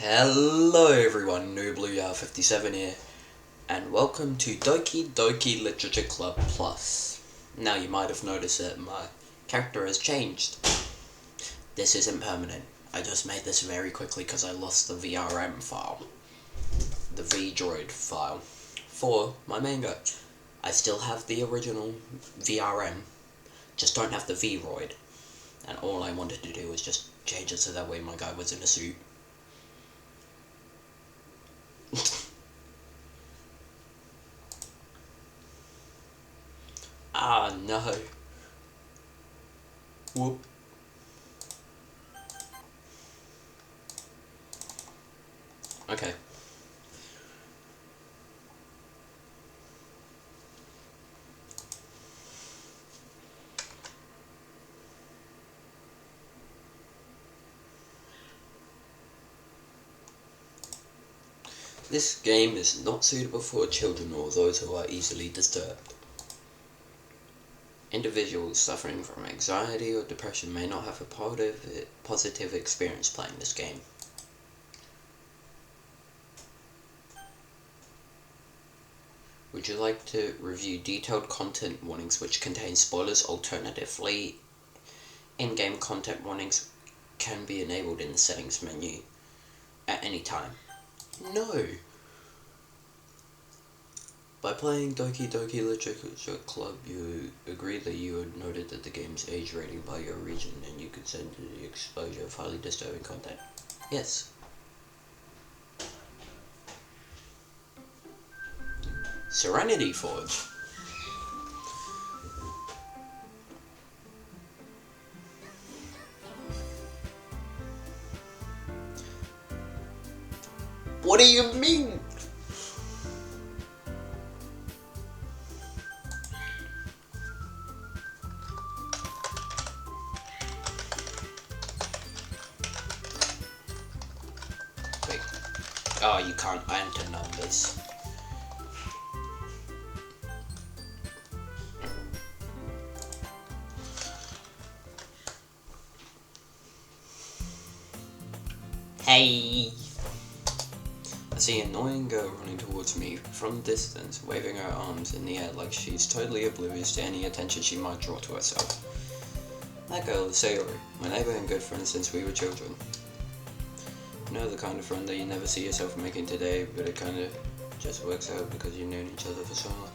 Hello everyone, NewBlueYar57 here, and welcome to Doki Literature Club Plus. Now you might have noticed that my character has changed. This isn't permanent. I just made this very quickly because I lost the VRM file. The V-Droid file. For my main guy. I still have the original VRM, just don't have the V-Droid. And all I wanted to do was just change it so that way my guy was in a suit. Ah, no. Whoop. Okay. This game is not suitable for children or those who are easily disturbed. Individuals suffering from anxiety or depression may not have a positive experience playing this game. Would you like to review detailed content warnings which contain spoilers? Alternatively, in-game content warnings can be enabled in the settings menu at any time. No! By playing Doki Literature Club, you agree that you had noted that the game's age rating by your region and you consent to the exposure of highly disturbing content. Yes. Serenity Forge. What do you mean? Wait. Oh, you can't enter numbers. Hey! I see an annoying girl running towards me from a distance, waving her arms in the air like she's totally oblivious to any attention she might draw to herself. That girl is Sayori, my neighbor and good friend since we were children. You know, the kind of friend that you never see yourself making today, but it kind of just works out because you've known each other for so long.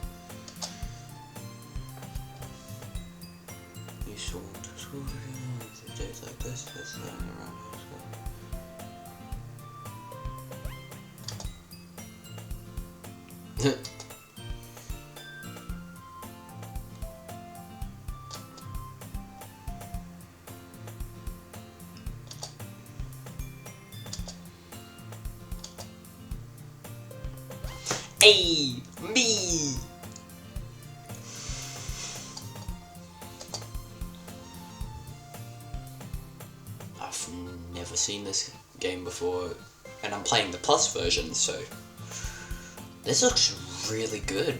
You saw to school for days like this, that's lying around high school. Hey, me! I've never seen this game before, and I'm playing the Plus version, so this looks really good.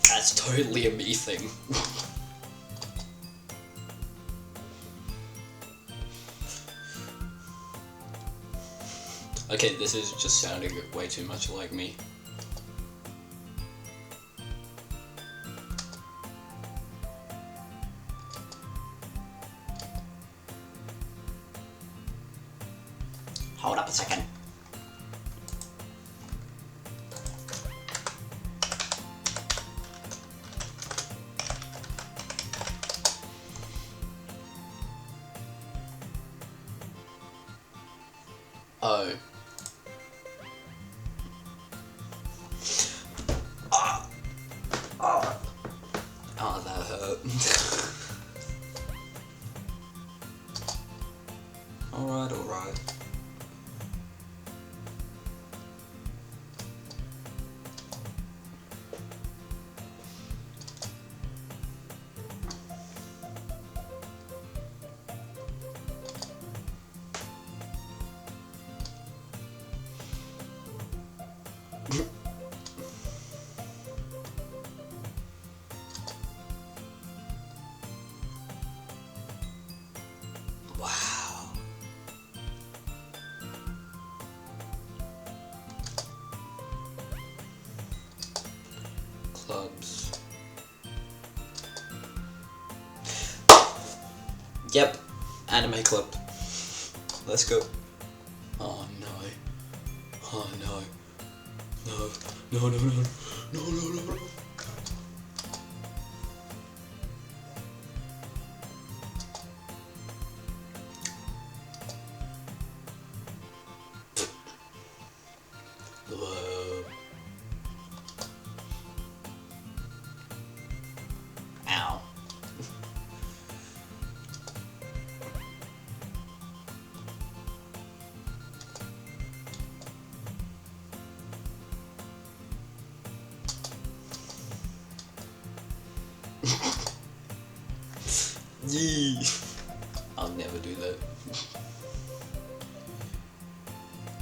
That's totally a me thing. Okay, this is just sounding way too much like me. Hold up a second. Oh. Oh, that hurt. Alright. clubs. Yep, anime club. Let's go. Oh no. Oh no. No. No, no, no. No, no, no, no. Whoa. Ow. Yee. I'll never do that.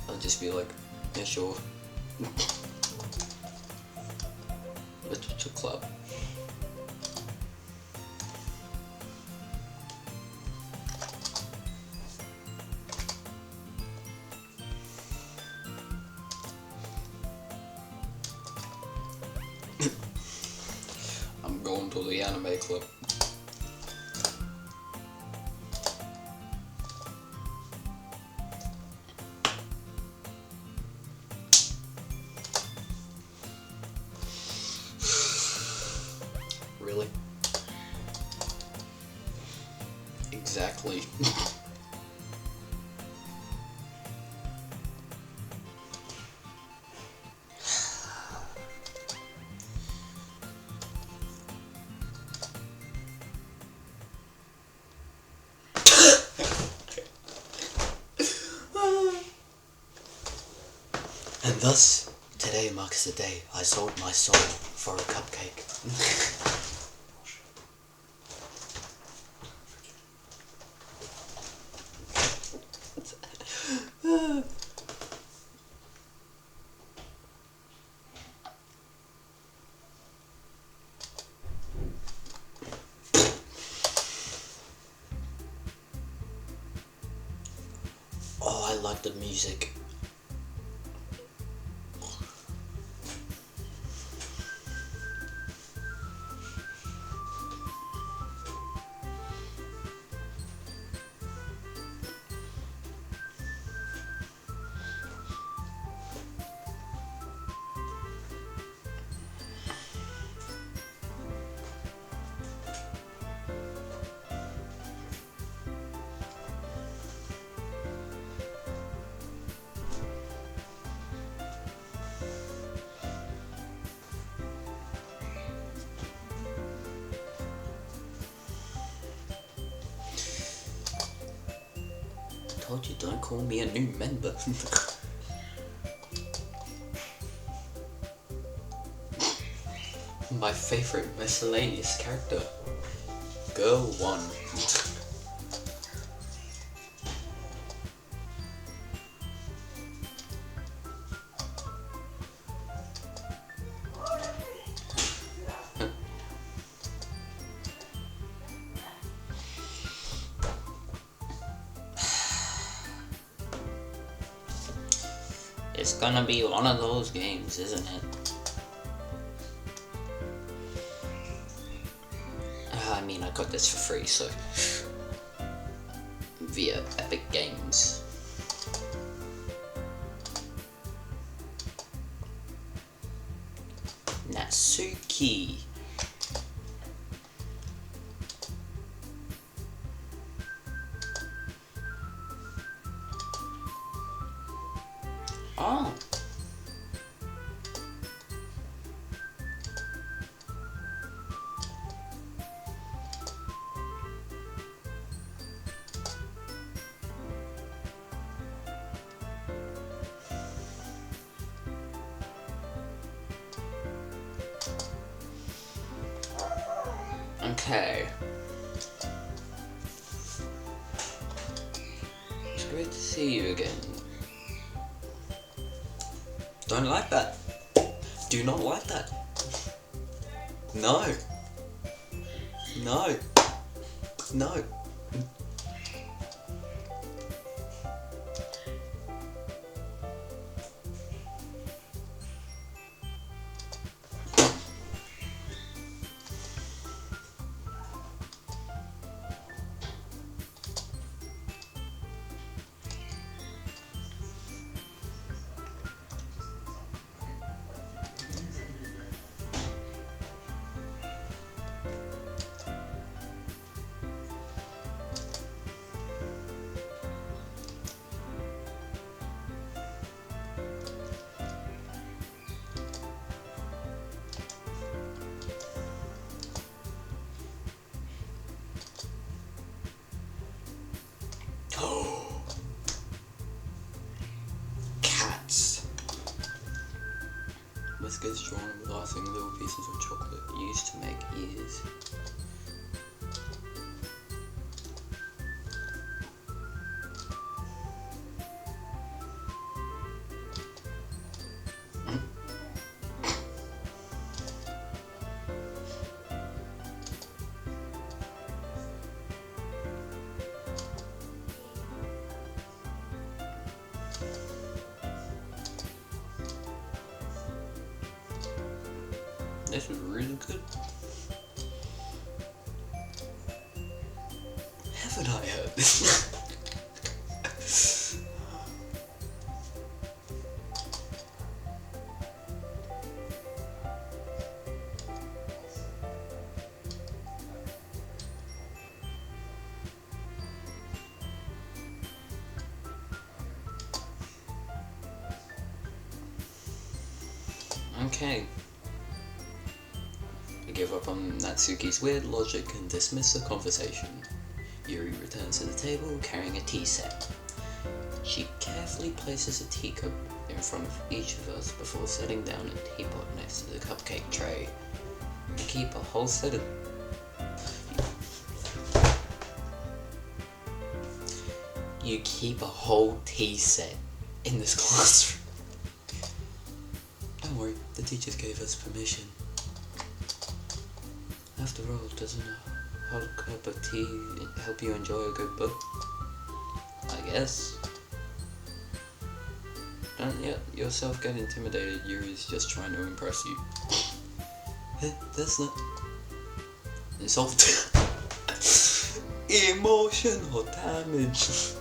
I'll just be like, yeah, sure. Literature club. I'm going to the anime club. Really? Exactly. And thus, today marks the day I sold my soul for a cupcake. Oh, I like the music. Told you, don't call me a new member. My favorite miscellaneous character, Girl 1. It's gonna be one of those games, isn't it? I mean, I got this for free, so via Epic Games. Natsuki. Oh. Okay. It's great to see you again. Don't like that. Do not like that. No. No. No. figures drawn with laughing little pieces of chocolate used to make ears. This is really good. Haven't I heard this? Okay. Give up on Natsuki's weird logic and dismiss the conversation. Yuri returns to the table carrying a tea set. She carefully places a teacup in front of each of us before setting down a teapot next to the cupcake tray. You keep a whole set of... You keep a whole tea set in this classroom. Don't worry, the teachers gave us permission. After all, doesn't a hot cup of tea help you enjoy a good book? I guess. Don't let yourself get intimidated. Yuri's just trying to impress you. That's not... Insult. Emotional damage.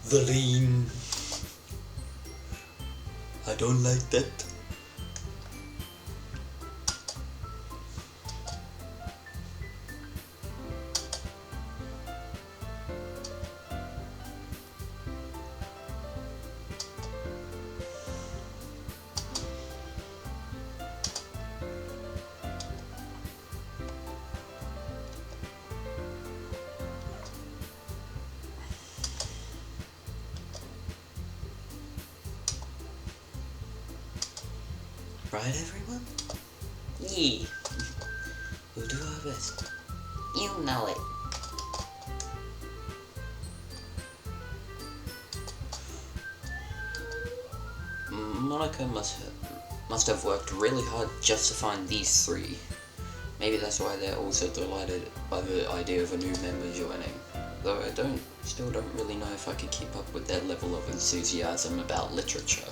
The lean. I don't like that. Right, everyone? Yeah. We'll do our best. You know it. Monica must have worked really hard just to find these three. Maybe that's why they're also delighted by the idea of a new member joining. Though I still don't really know if I could keep up with their level of enthusiasm about literature.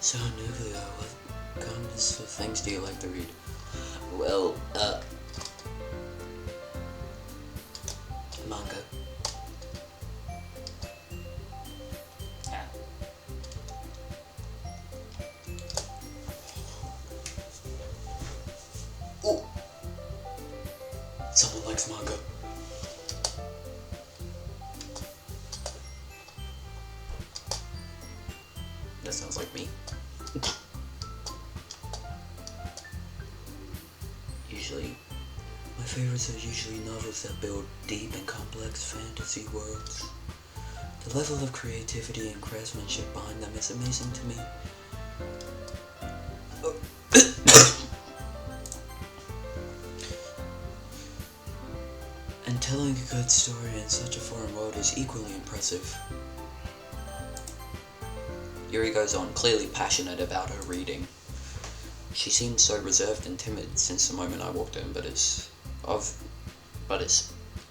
So, Nubia, what kinds of things do you like to read? Well, manga. Oh! Someone likes manga. That sounds like me. My favorites are usually novels that build deep and complex fantasy worlds. The level of creativity and craftsmanship behind them is amazing to me. And telling a good story in such a foreign world is equally impressive. Yuri goes on, clearly passionate about her reading. She seemed so reserved and timid since the moment I walked in, but it's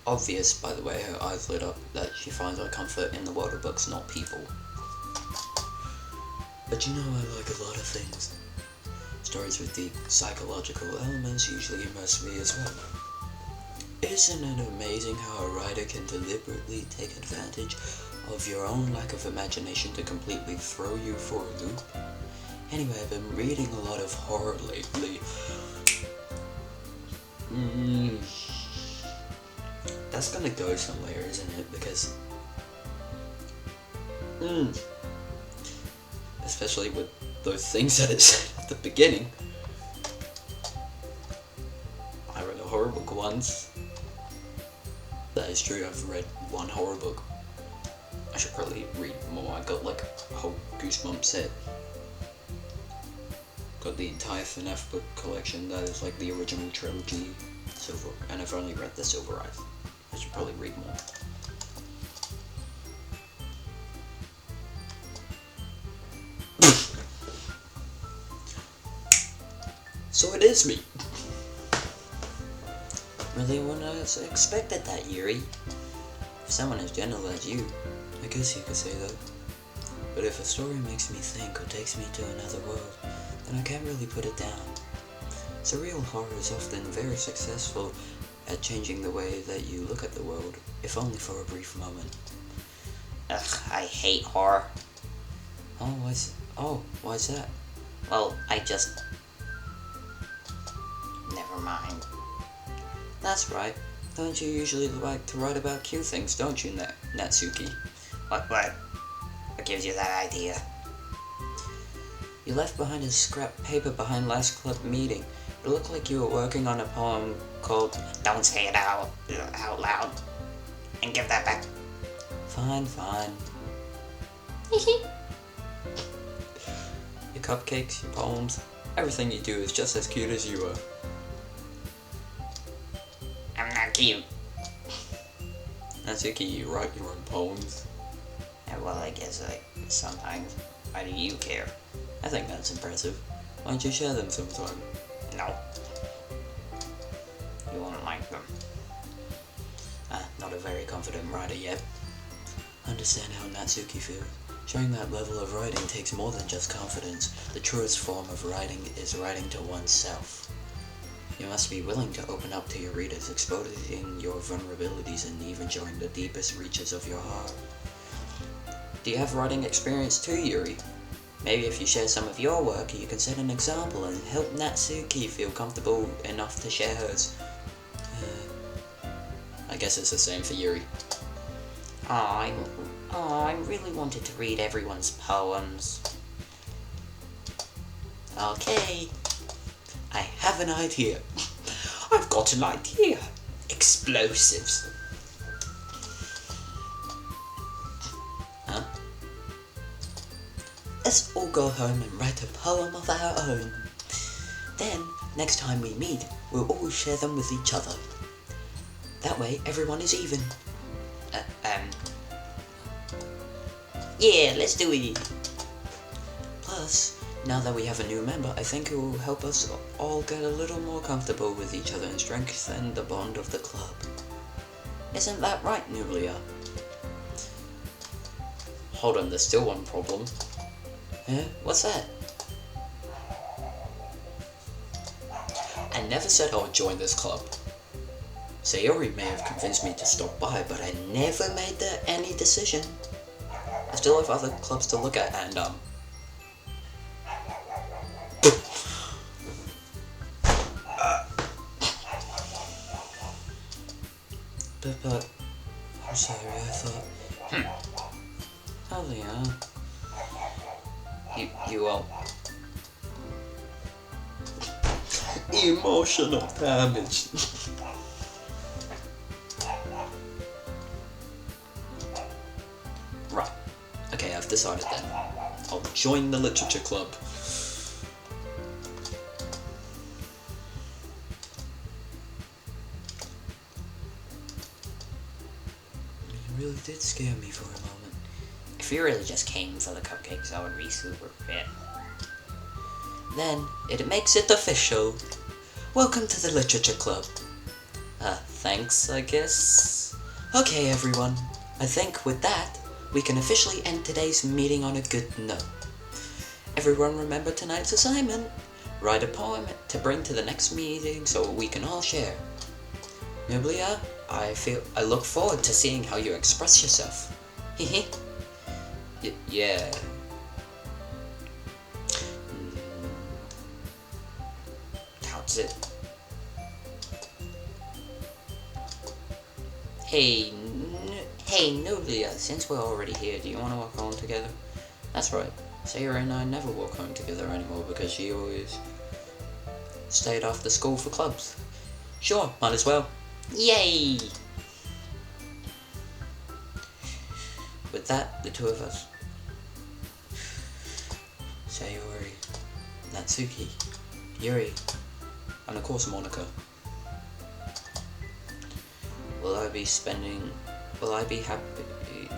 obvious by the way her eyes lit up that she finds her comfort in the world of books, not people. But you know, I like a lot of things. Stories with deep psychological elements usually impress me as well. Isn't it amazing how a writer can deliberately take advantage of your own lack of imagination to completely throw you for a loop? Anyway, I've been reading a lot of horror lately. That's gonna go somewhere, isn't it? Because especially with those things that it said at the beginning. I read a horror book once. That is true, I've read one horror book. I should probably read more. I got like a whole Goosebumps set. Got the entire FNAF book collection, that is like the original trilogy, and I've only read the Silver Eyes. I should probably read more. So it is me! Really wouldn't have expected that, Yuri. For someone as gentle as you, I guess you could say that. But if a story makes me think or takes me to another world, then I can't really put it down. Surreal horror is often very successful at changing the way that you look at the world, if only for a brief moment. Ugh, I hate horror. Why's that? Well, never mind. That's right. Don't you usually like to write about cute things, don't you, Natsuki? What gives you that idea? You left behind a scrap paper behind last club meeting. It looked like you were working on a poem called... Don't say it out loud. And give that back. Fine. Your cupcakes, your poems, everything you do is just as cute as you are. I'm not cute. Natsuki, you write your own poems? Well, I guess sometimes. Why do you care? I think that's impressive. Why don't you share them sometime? No. You won't like them. Not a very confident writer yet. Understand how Natsuki feels. Showing that level of writing takes more than just confidence. The truest form of writing is writing to oneself. You must be willing to open up to your readers, exposing your vulnerabilities and even showing the deepest reaches of your heart. Do you have writing experience too, Yuri? Maybe if you share some of your work, you can set an example and help Natsuki feel comfortable enough to share hers. I guess it's the same for Yuri. I really wanted to read everyone's poems. Okay. I have an idea. I've got an idea. Explosives. Huh? Let's all go home and write a poem of our own. Then, next time we meet, we'll all share them with each other. That way, everyone is even. Yeah, let's do it. Plus, now that we have a new member, I think it will help us all get a little more comfortable with each other and strengthen the bond of the club. Isn't that right, Nublia? Hold on, there's still one problem. What's that? I never said I would join this club. Sayori may have convinced me to stop by, but I never made any decision. I still have other clubs to look at, and But, I'm sorry, I thought... Oh, yeah. You won't. Emotional damage. Right. Okay, I've decided then. I'll join the literature club. It really did scare me for a moment. If you really just came for the cupcakes, I would be super fit. Then, it makes it official. Welcome to the literature club. Thanks, I guess. Okay, everyone. I think with that, we can officially end today's meeting on a good note. Everyone remember tonight's assignment. Write a poem to bring to the next meeting so we can all share. Nublia, I look forward to seeing how you express yourself. Hehe. Yeah. How's it? Hey, Nublia, since we're already here, do you want to walk home together? That's right. Sayori and I never walk home together anymore because she always stayed after school for clubs. Sure, might as well. Yay! With that, the two of us, Sayori, Natsuki, Yuri, and of course Monica. Will I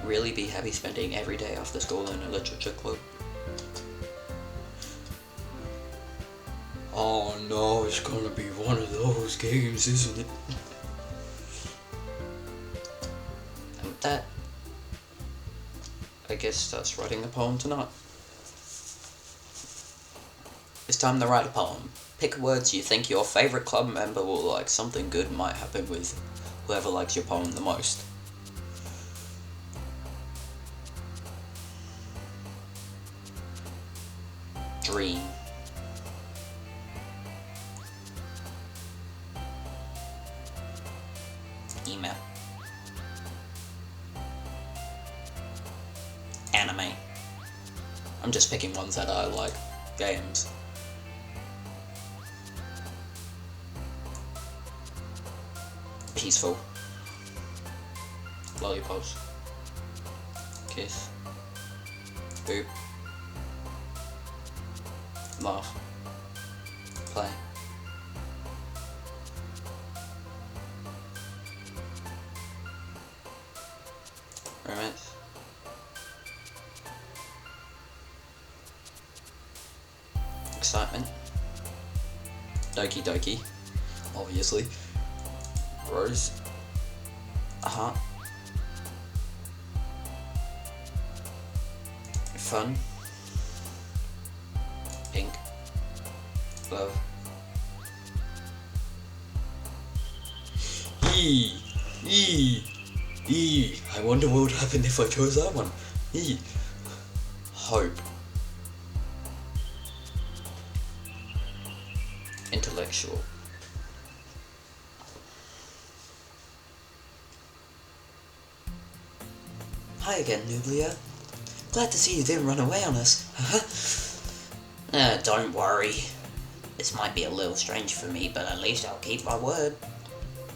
really be happy spending every day after school in a literature club? Oh no, it's gonna be one of those games, isn't it? And with that, I guess that's writing a poem tonight. It's time to write a poem. Pick words you think your favourite club member will like. Something good might happen with whoever likes your poem the most. Dream. Email. Anime. I'm just picking ones that I like. Games. Peaceful. Lollipops. Kiss. Boop. Laugh. Play. Romance. Excitement. Doki, obviously. Rose. A heart. Fun. Pink. Love. I wonder what would happen if I chose that one. Hope. Intellectual. Hi again, Nublia. Glad to see you didn't run away on us. Don't worry. This might be a little strange for me, but at least I'll keep my word.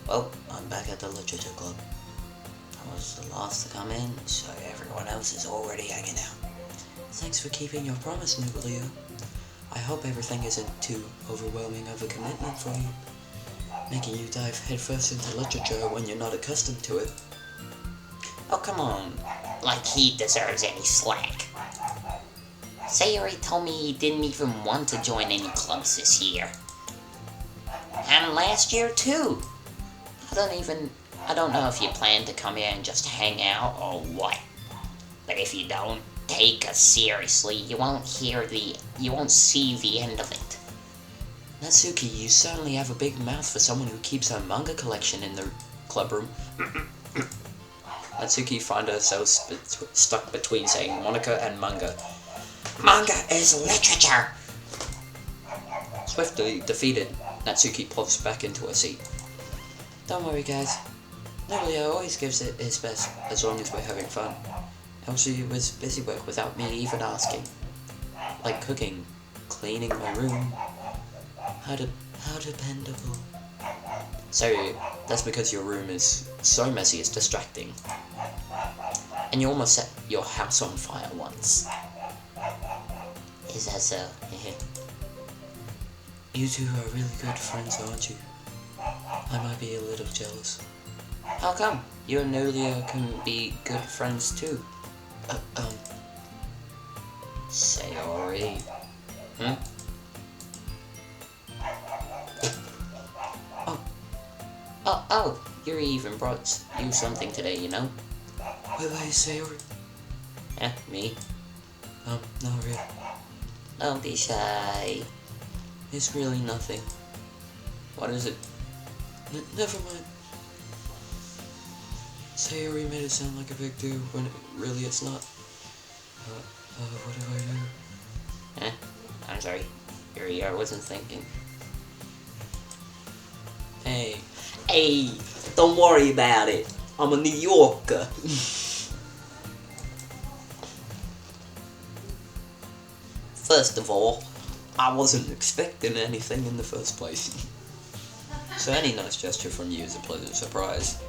Well, I'm back at the literature club. I was the last to come in, so everyone else is already hanging out. Thanks for keeping your promise, Nublia. I hope everything isn't too overwhelming of a commitment for you, making you dive headfirst into literature when you're not accustomed to it. Oh, come on. Like he deserves any slack. Sayori told me he didn't even want to join any clubs this year. And last year, too. I don't know if you plan to come here and just hang out or what. But if you don't take us seriously, you won't see the end of it. Natsuki, you certainly have a big mouth for someone who keeps her manga collection in the club room. Natsuki finds herself stuck between saying Monica and manga. Manga is literature! Swiftly defeated, Natsuki plops back into her seat. Don't worry, guys. Nublia always gives it his best as long as we're having fun. Elsie was busy work without me even asking. Like cooking, cleaning my room. How dependable. So, that's because your room is so messy it's distracting. And you almost set your house on fire once. Is that so? You two are really good friends, aren't you? I might be a little jealous. How come? You and Nublia can be good friends too. Sayori. Oh, Yuri even brought you something today, you know? Will I, Sayori? Me? Not really. Don't be shy. It's really nothing. What is it? Never mind. Sayori made it sound like a big deal when really it's not. What do I do? I'm sorry. I wasn't thinking. Hey, don't worry about it. I'm a New Yorker. First of all, I wasn't expecting anything in the first place. So any nice gesture from you is a pleasant surprise.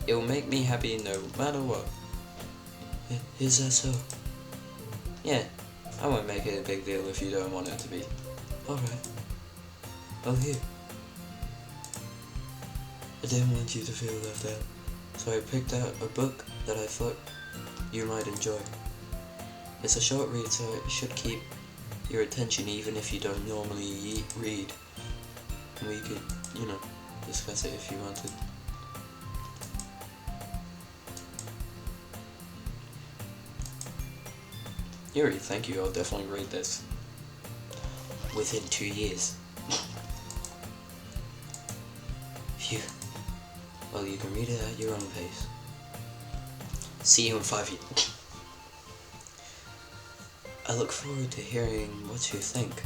It'll make me happy no matter what. Is that so? Yeah, I won't make it a big deal if you don't want it to be. Alright. Well, here. I didn't want you to feel left out, so I picked out a book that I thought you might enjoy. It's a short read, so it should keep your attention even if you don't normally read. And we could, discuss it if you wanted. Yuri, thank you, I'll definitely read this. Within 2 years. Phew. Well, you can read it at your own pace. See you in 5 years. I look forward to hearing what you think.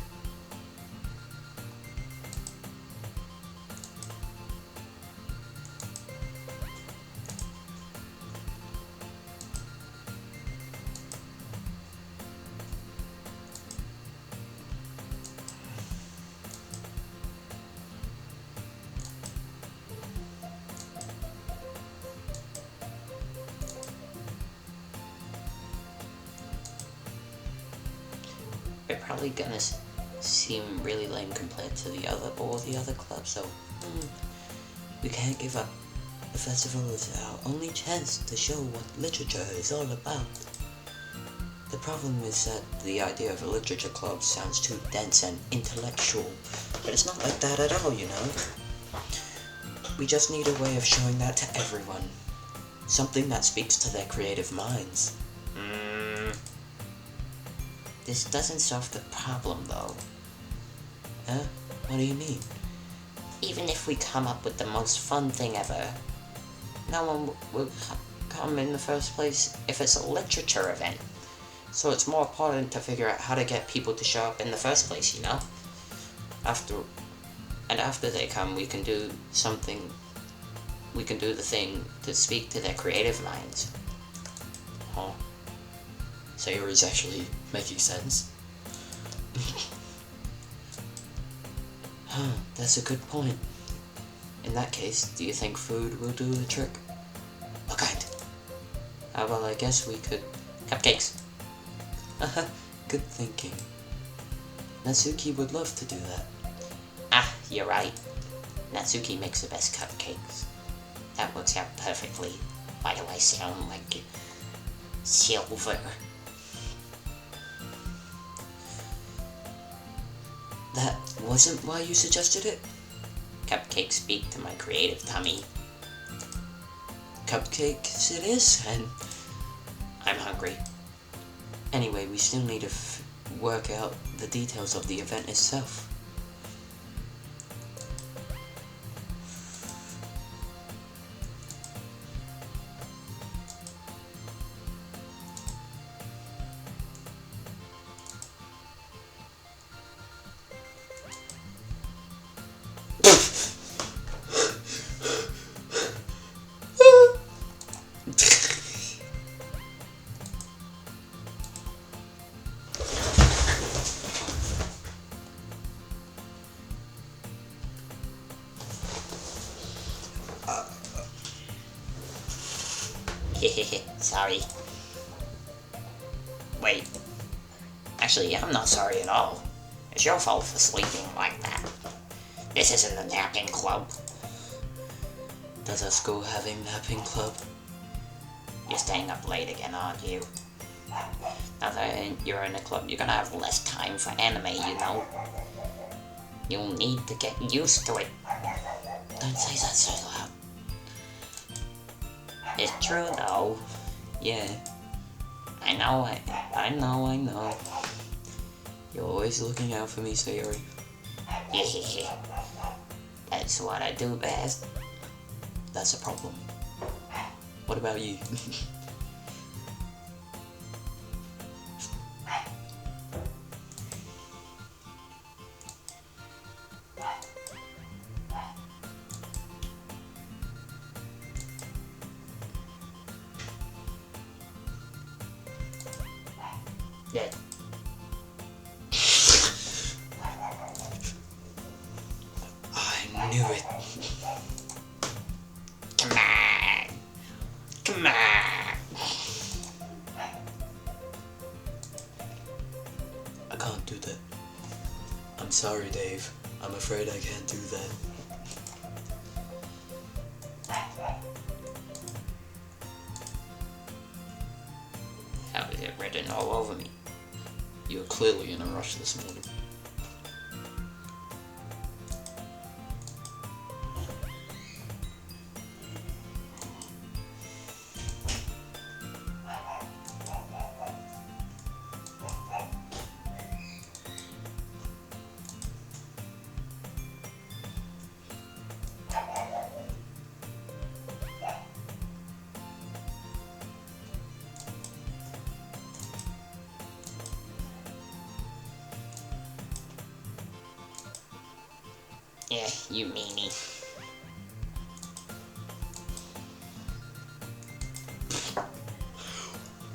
We're probably gonna seem really lame compared to all the other clubs, so We can't give up. The festival is our only chance to show what literature is all about. The problem is that the idea of a literature club sounds too dense and intellectual, but it's not like that at all, We just need a way of showing that to everyone. Something that speaks to their creative minds. This doesn't solve the problem, though. Huh? What do you mean? Even if we come up with the most fun thing ever, no one will come in the first place if it's a literature event. So it's more important to figure out how to get people to show up in the first place, After they come, we can do the thing to speak to their creative minds. Huh? Sayori's actually making sense. That's a good point. In that case, do you think food will do the trick? What kind? Well, I guess we could... Cupcakes. Good thinking. Natsuki would love to do that. You're right. Natsuki makes the best cupcakes. That works out perfectly. Why do I sound like silver? That wasn't why you suggested it? Cupcakes speak to my creative tummy. Cupcakes it is, and I'm hungry. Anyway, we still need to work out the details of the event itself. Sorry. Wait. Actually, I'm not sorry at all. It's your fault for sleeping like that. This isn't a napping club. Does our school have a napping club? You're staying up late again, aren't you? Now that you're in a club, you're gonna have less time for anime, You'll need to get used to it. Don't say that so loud. It's true, though. Yeah. I know. You're always looking out for me, Sayori. That's what I do best. that's a problem. What about you? Yeah. I knew it. Come on. Come on. I can't do that. I'm sorry, Dave. I'm afraid I can't do that. How is it written all over me? You're clearly in a rush this morning. Yeah, you meanie.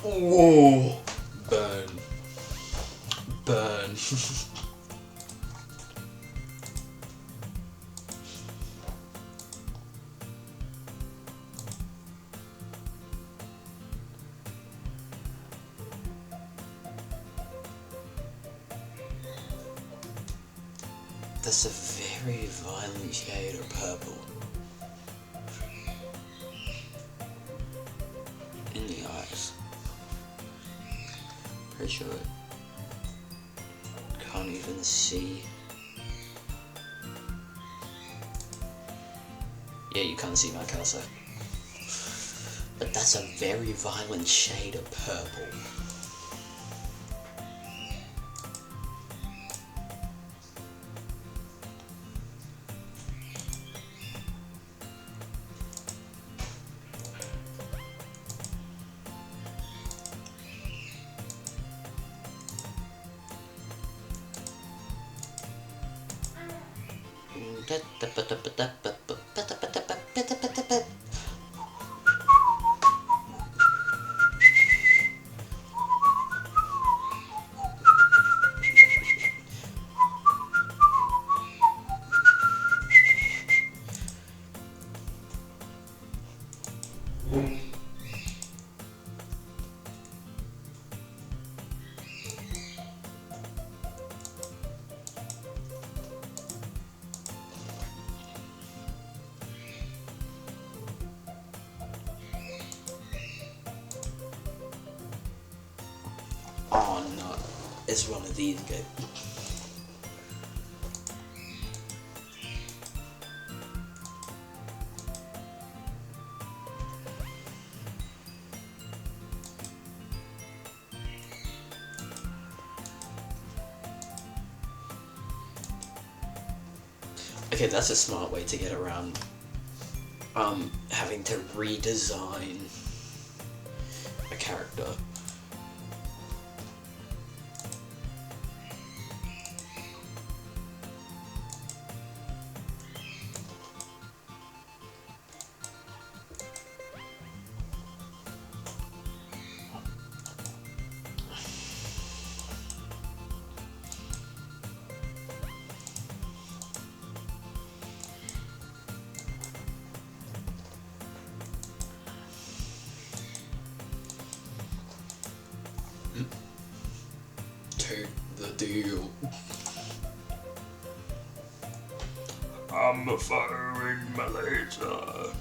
Whoa! Burn. Burn. That's a very violent shade of purple. In the eyes. Pretty sure can't even see. Yeah, you can't see my cursor. But that's a very violent shade of purple. Oh no, it's one of these guys. Okay, that's a smart way to get around having to redesign a character. Take the deal. I'm firing my laser.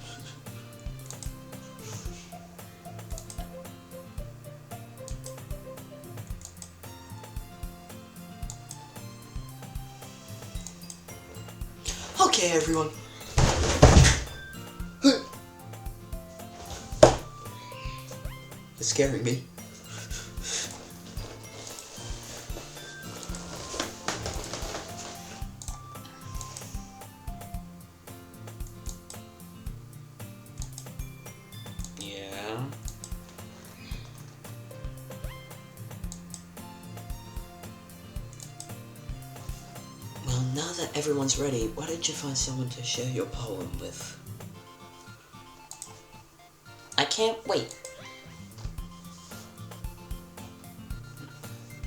Okay, everyone. It's scaring me. everyone's ready, why don't you find someone to share your poem with? I can't wait.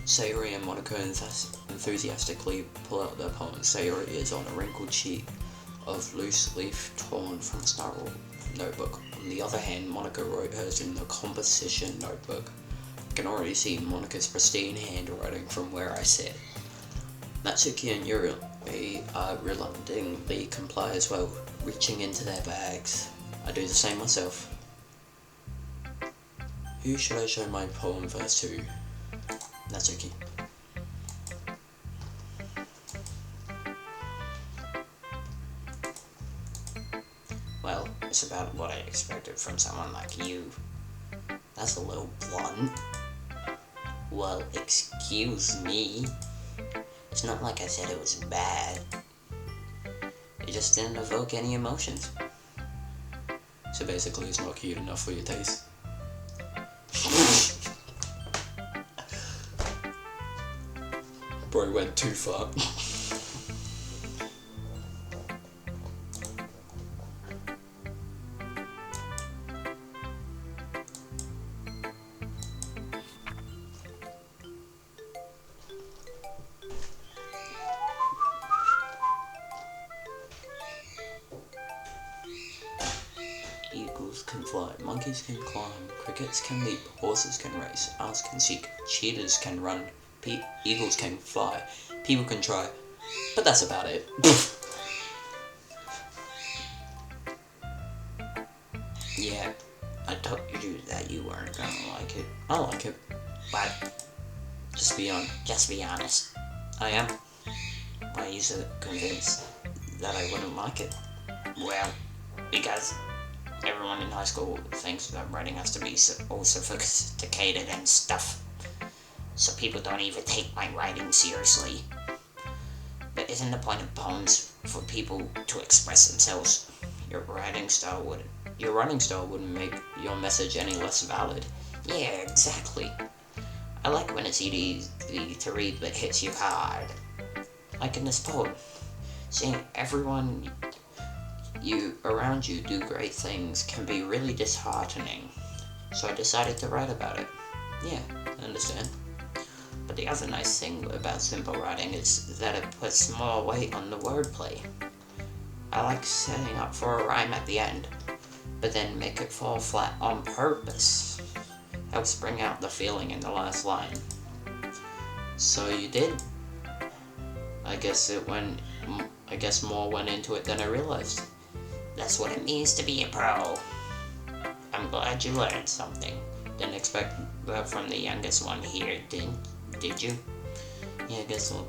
Sayori and Monica enthusiastically pull out their poems. Sayori is on a wrinkled sheet of loose leaf torn from a spiral notebook. On the other hand, Monica wrote hers in the composition notebook. I can already see Monica's pristine handwriting from where I sit. Natsuki and Yuri reluctantly comply as well, reaching into their bags. I do the same myself. Who should I show my poem verse to? Natsuki. Well, it's about what I expected from someone like you. That's a little blunt. Well, excuse me. It's not like I said it was bad. It just didn't evoke any emotions. So basically it's not cute enough for your taste. Bro went too far. Eagles can fly, monkeys can climb, crickets can leap, horses can race, owls can seek, cheetahs can run, eagles can fly, people can try, but that's about it. Yeah, I told you that you weren't gonna like it. I like it. But Just be honest. I am. Why are you so convinced that I wouldn't like it? Well, because everyone in high school thinks that writing has to be all sophisticated and stuff. So people don't even take my writing seriously. But isn't the point of poems for people to express themselves? Your writing style wouldn't make your message any less valid. Yeah, exactly. I like when it's easy to read but hits you hard. Like in this poem. Seeing everyone around you do great things can be really disheartening. So I decided to write about it. Yeah, I understand. But the other nice thing about simple writing is that it puts more weight on the wordplay. I like setting up for a rhyme at the end, but then make it fall flat on purpose. Helps bring out the feeling in the last line. So you did? I guess more went into it than I realized. That's what it means to be a pro. I'm glad you learned something. Didn't expect But from the youngest one here, did you? Yeah, I guess so.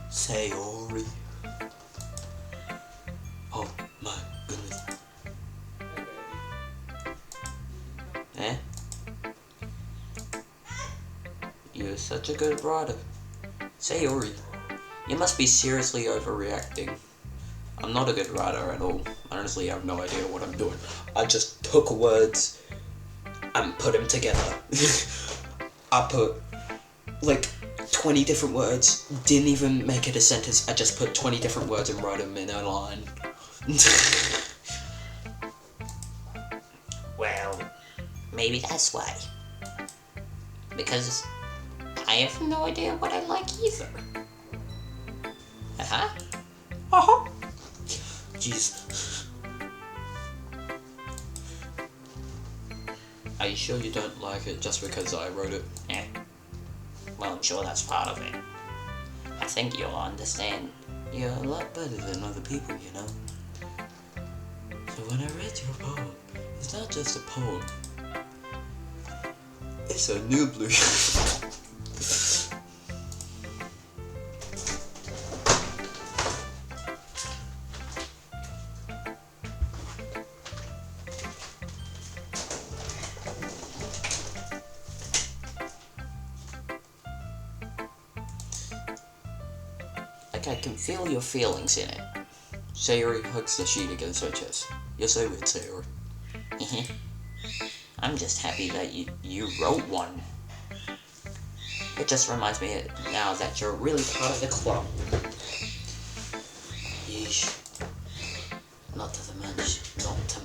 Sayori. Oh my goodness. Eh? You're such a good writer. Sayori, you must be seriously overreacting. I'm not a good writer at all. Honestly, I have no idea what I'm doing. I just took words and put them together. I put like 20 different words, didn't even make it a sentence. I just put 20 different words and wrote them in a line. Well, maybe that's why. Because I have no idea what I like either. Uh-huh. Jeez. Are you sure you don't like it just because I wrote it? Yeah. Well, I'm sure that's part of it. I think you'll understand. You're a lot better than other people, you know? So when I read your poem, it's not just a poem. It's a new blue. Like I can feel your feelings in it. Sayori hugs the sheet against her chest. You're so weird, Sayori. I'm just happy that you wrote one. It just reminds me now that you're really part of the club. Yeesh. Not to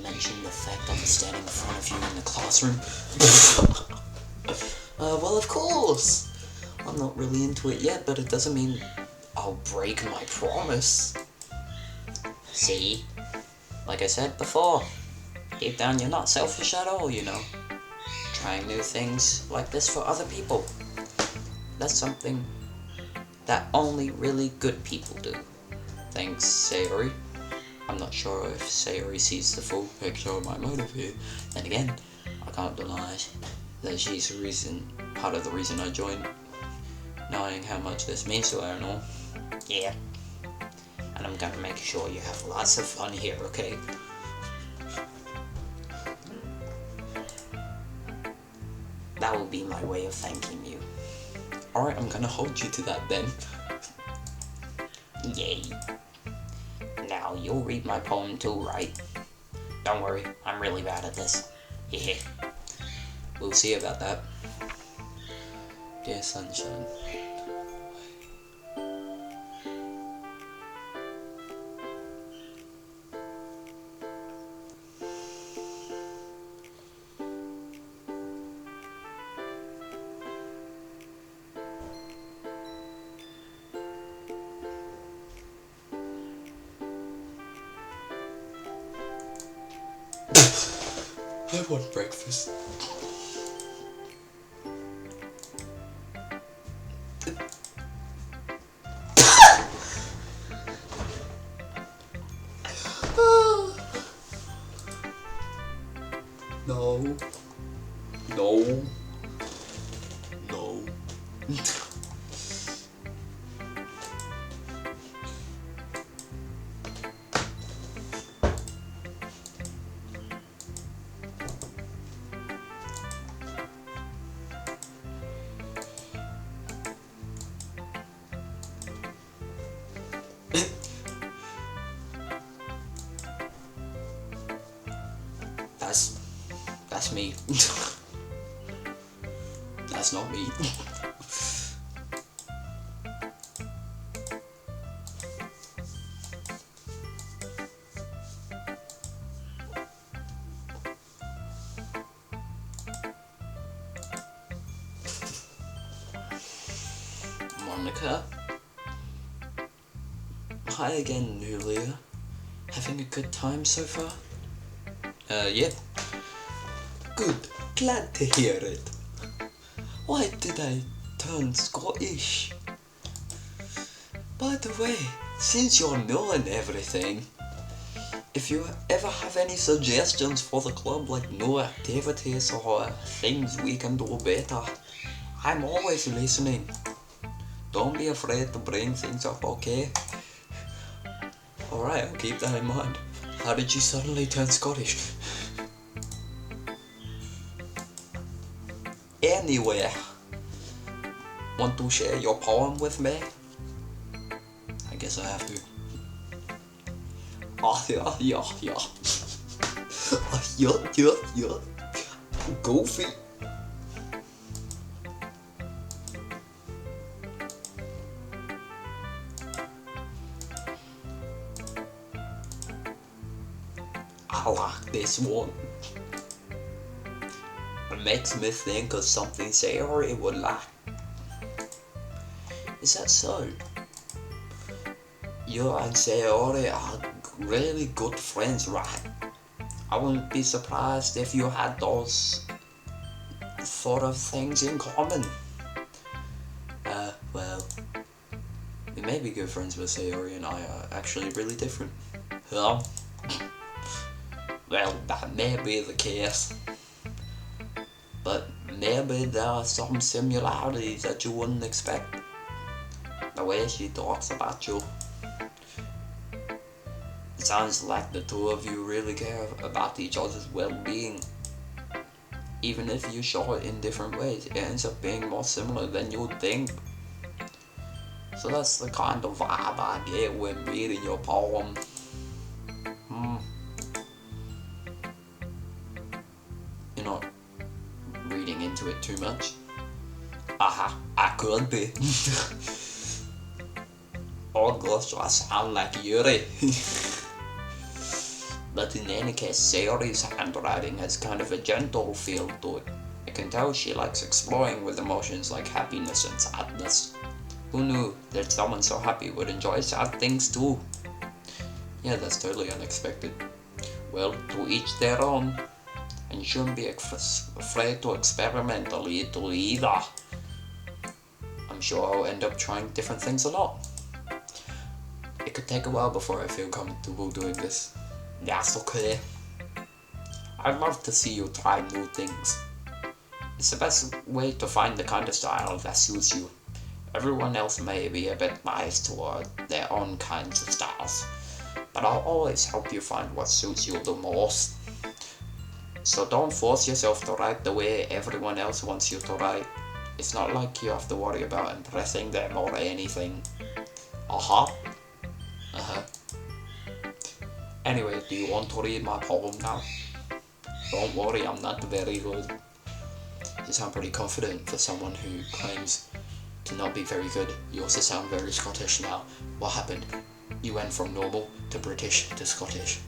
mention the fact I'm standing in front of you in the classroom. Well, of course. I'm not really into it yet, but it doesn't mean I'll break my promise. See? Like I said before, deep down you're not selfish at all, you know. Trying new things like this for other people. That's something that only really good people do. Thanks, Sayori. I'm not sure if Sayori sees the full picture of my motive here. And again, I can't deny that she's part of the reason I joined, knowing how much this means to her and all. Yeah. And I'm gonna make sure you have lots of fun here, okay? That will be my way of thanking you. Alright, I'm gonna hold you to that then. Yay. Now, you'll read my poem too, right? Don't worry, I'm really bad at this. Yeah. We'll see about that. Dear Sunshine. I want breakfast. No. No. No. That's me. That's not me. Monica? Hi again, Nulia. Having a good time so far? Yep. Good. Glad to hear it. Why did I turn Scottish? By the way, since you're knowing everything, if you ever have any suggestions for the club, like new activities or things we can do better, I'm always listening. Don't be afraid to bring things up, okay? Alright, I'll keep that in mind. How did you suddenly turn Scottish? Anyway, want to share your poem with me? I guess I have to. Yeah. Yeah. Goofy. I like this one. It makes me think of something Sayori would like. Is that so? You and Sayori are really good friends, right? I wouldn't be surprised if you had those sort of things in common. Well, we may be good friends, but Sayori and I are actually really different. Well, that may be the case. But maybe there are some similarities that you wouldn't expect. The way she talks about you. It sounds like the two of you really care about each other's well-being. Even if you show it in different ways, it ends up being more similar than you'd think. So that's the kind of vibe I get when reading your poem. into it too much? I could be. Oh gosh, I sound like Yuri. But in any case, Sayori's handwriting has kind of a gentle feel to it. I can tell she likes exploring with emotions like happiness and sadness. Who knew that someone so happy would enjoy sad things too? Yeah, that's totally unexpected. Well, to each their own. And you shouldn't be afraid to experiment a little either. I'm sure I'll end up trying different things a lot. It could take a while before I feel comfortable doing this. That's okay. I'd love to see you try new things. It's the best way to find the kind of style that suits you. Everyone else may be a bit biased toward their own kinds of styles, but I'll always help you find what suits you the most. So don't force yourself to write the way everyone else wants you to write. It's not like you have to worry about impressing them or anything. Anyway, do you want to read my poem now? Don't worry, I'm not very good. You sound pretty confident for someone who claims to not be very good. You also sound very Scottish now. What happened? You went from normal to British to Scottish.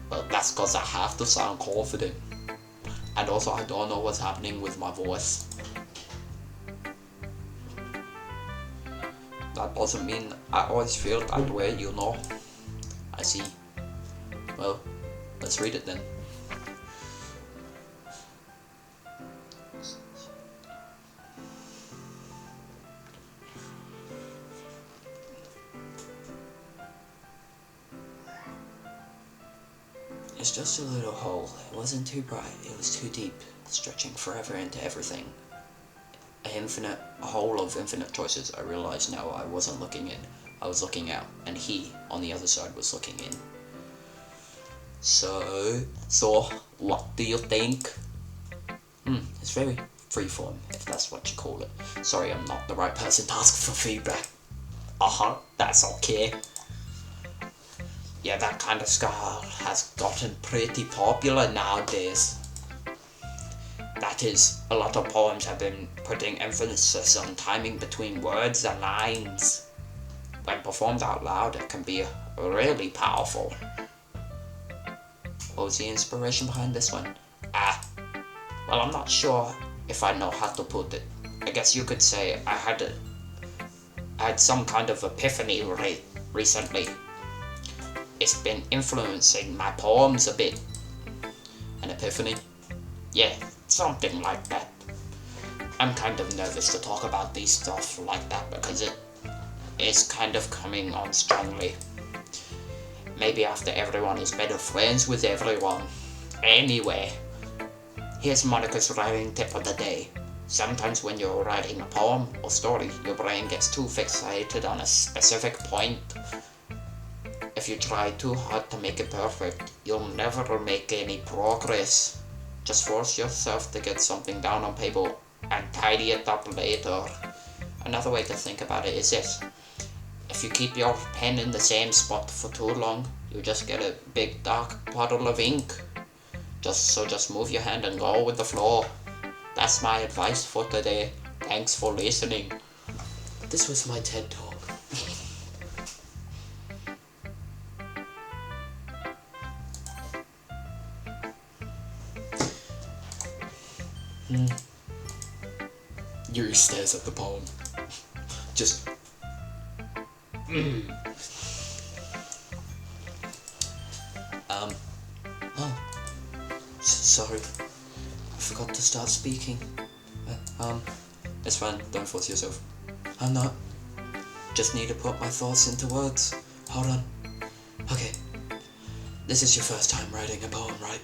Well, that's because I have to sound confident. And also, I don't know what's happening with my voice. That doesn't mean I always feel that way, you know. I see. Well, let's read it then. It's just a little hole. It wasn't too bright, it was too deep, stretching forever into everything. A hole of infinite choices. I realized now I wasn't looking in, I was looking out, and he, on the other side, was looking in. So, what do you think? It's very freeform, if that's what you call it. Sorry, I'm not the right person to ask for feedback. That's okay. Yeah, that kind of style has gotten pretty popular nowadays. That is, a lot of poems have been putting emphasis on timing between words and lines. When performed out loud, it can be really powerful. What was the inspiration behind this one? Well, I'm not sure if I know how to put it. I guess you could say I had some kind of epiphany recently. It's been influencing my poems a bit. An epiphany? Yeah, something like that. I'm kind of nervous to talk about these stuff like that because it is kind of coming on strongly. Maybe after everyone is better friends with everyone. Anyway, here's Monica's writing tip of the day. Sometimes when you're writing a poem or story, your brain gets too fixated on a specific point. If you try too hard to make it perfect, you'll never make any progress. Just force yourself to get something down on paper and tidy it up later. Another way to think about it is this. If you keep your pen in the same spot for too long, you just get a big dark puddle of ink. Just move your hand and go with the flow. That's my advice for today. Thanks for listening. This was my TED Talk. Yuri stares at the poem. Just... Sorry. I forgot to start speaking. It's fine, don't force yourself. I'm not. Just need to put my thoughts into words. Hold on. Okay. This is your first time writing a poem, right?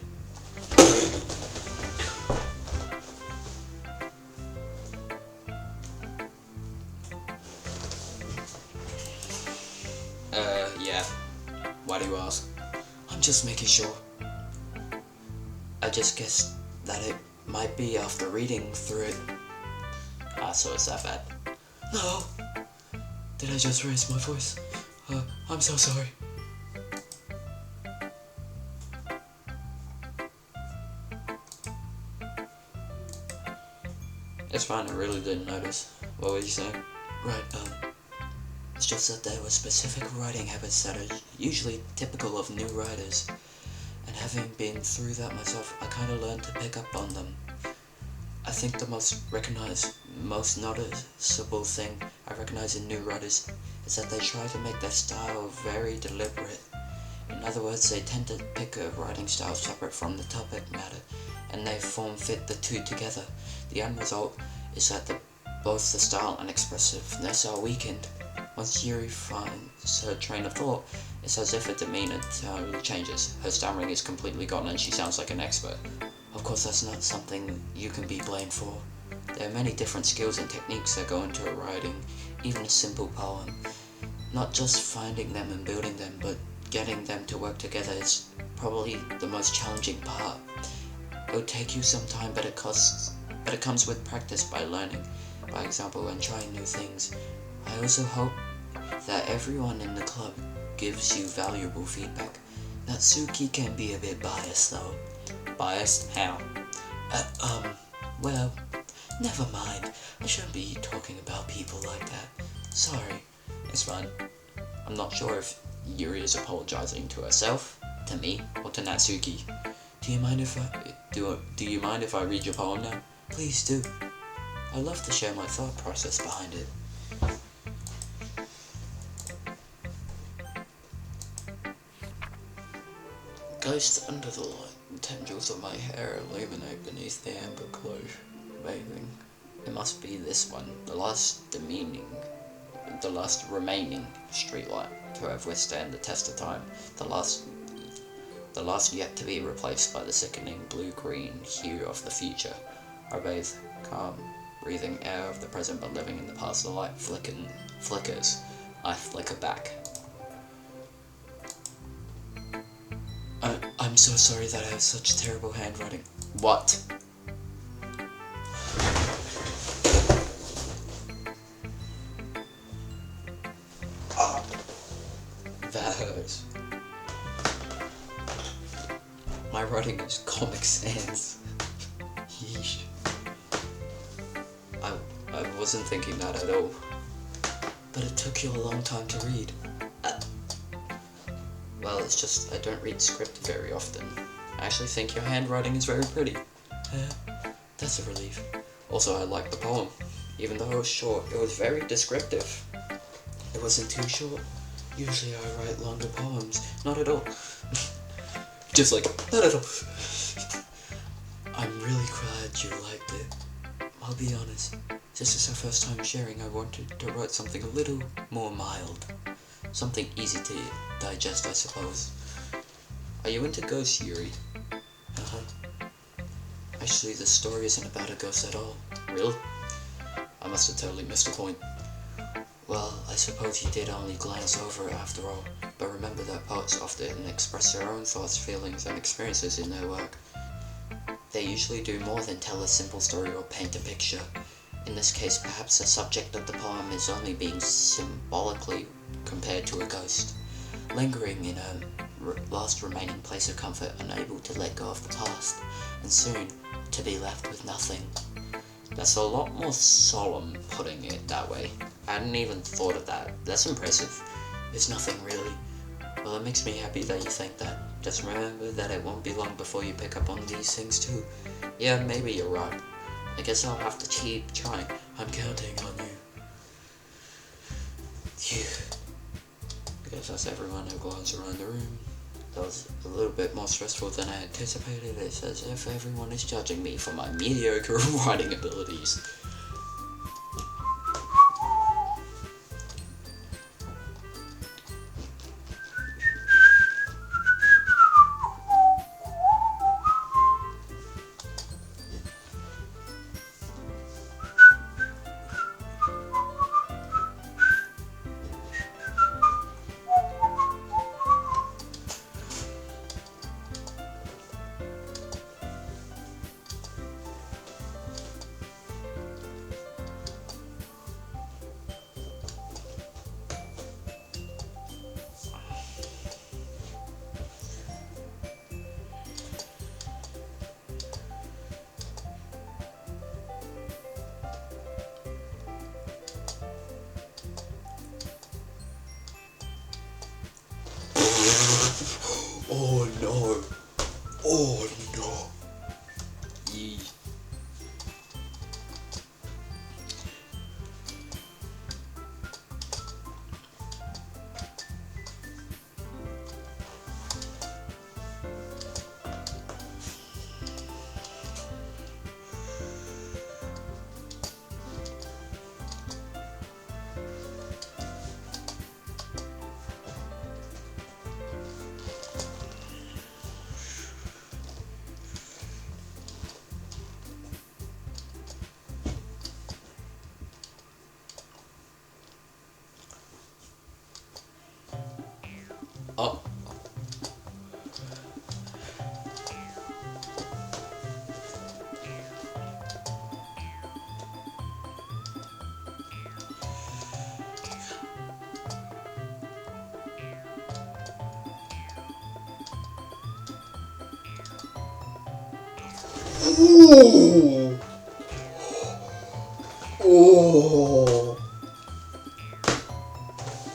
Yeah. Why do you ask? I'm just making sure. I just guessed that it might be after reading through it. So it's that bad. No! Did I just raise my voice? I'm so sorry. It's fine, I really didn't notice. What were you saying? Right, it's just that there were specific writing habits that are usually typical of new writers. And having been through that myself, I kinda learned to pick up on them. I think the most noticeable thing I recognize in new writers is that they try to make their style very deliberate. In other words, they tend to pick a writing style separate from the topic matter, and they form-fit the two together. The end result is that both the style and expressiveness are weakened. Once Yuri finds her train of thought, it's as if her demeanor totally changes. Her stammering is completely gone and she sounds like an expert. Of course, that's not something you can be blamed for. There are many different skills and techniques that go into writing, even a simple poem. Not just finding them and building them, but getting them to work together is probably the most challenging part. It'll take you some time, but it comes with practice by learning, by example, and trying new things. I also hope that everyone in the club gives you valuable feedback. Natsuki can be a bit biased though. Biased? How? Well, never mind. I shouldn't be talking about people like that. Sorry. It's fine. I'm not sure if Yuri is apologizing to herself, to me, or to Natsuki. Do you mind if I read your poem now? Please do. I'd love to share my thought process behind it. Ghost under the light, the tendrils of my hair illuminate beneath the amber glow, bathing. It must be this one, the last remaining streetlight to have withstand the test of time, the last yet to be replaced by the sickening blue-green hue of the future. I bathe, calm, breathing air of the present but living in the past. The light flickers. I flicker back. I'm so sorry that I have such terrible handwriting. What? That hurts. My writing is Comic Sans. Yeesh. I wasn't thinking that at all. But it took you a long time to read. Well, it's just I don't read script very often. I actually think your handwriting is very pretty. That's a relief. Also, I like the poem. Even though it was short, it was very descriptive. It wasn't too short. Usually I write longer poems. Not at all. Just like, not at all. I'm really glad you liked it. I'll be honest. This is our first time sharing. I wanted to write something a little more mild. Something easy to digest, I suppose. Are you into ghosts, Yuri? Actually, the story isn't about a ghost at all. Really? I must have totally missed a point. Well, I suppose you did only glance over it after all, but remember that poets often express their own thoughts, feelings, and experiences in their work. They usually do more than tell a simple story or paint a picture. In this case, perhaps the subject of the poem is only being symbolically compared to a ghost, lingering in a last remaining place of comfort, unable to let go of the past, and soon to be left with nothing. That's a lot more solemn putting it that way. I hadn't even thought of that. That's impressive. There's nothing really. Well, it makes me happy that you think that. Just remember that it won't be long before you pick up on these things too. Yeah, maybe you're right. I guess I'll have to keep trying. I'm counting on you. Phew. I guess that's everyone who glance around the room. That was a little bit more stressful than I anticipated. It's as if everyone is judging me for my mediocre writing abilities. Oh no. Oh no. Yee. Oh. Ooh. Oh.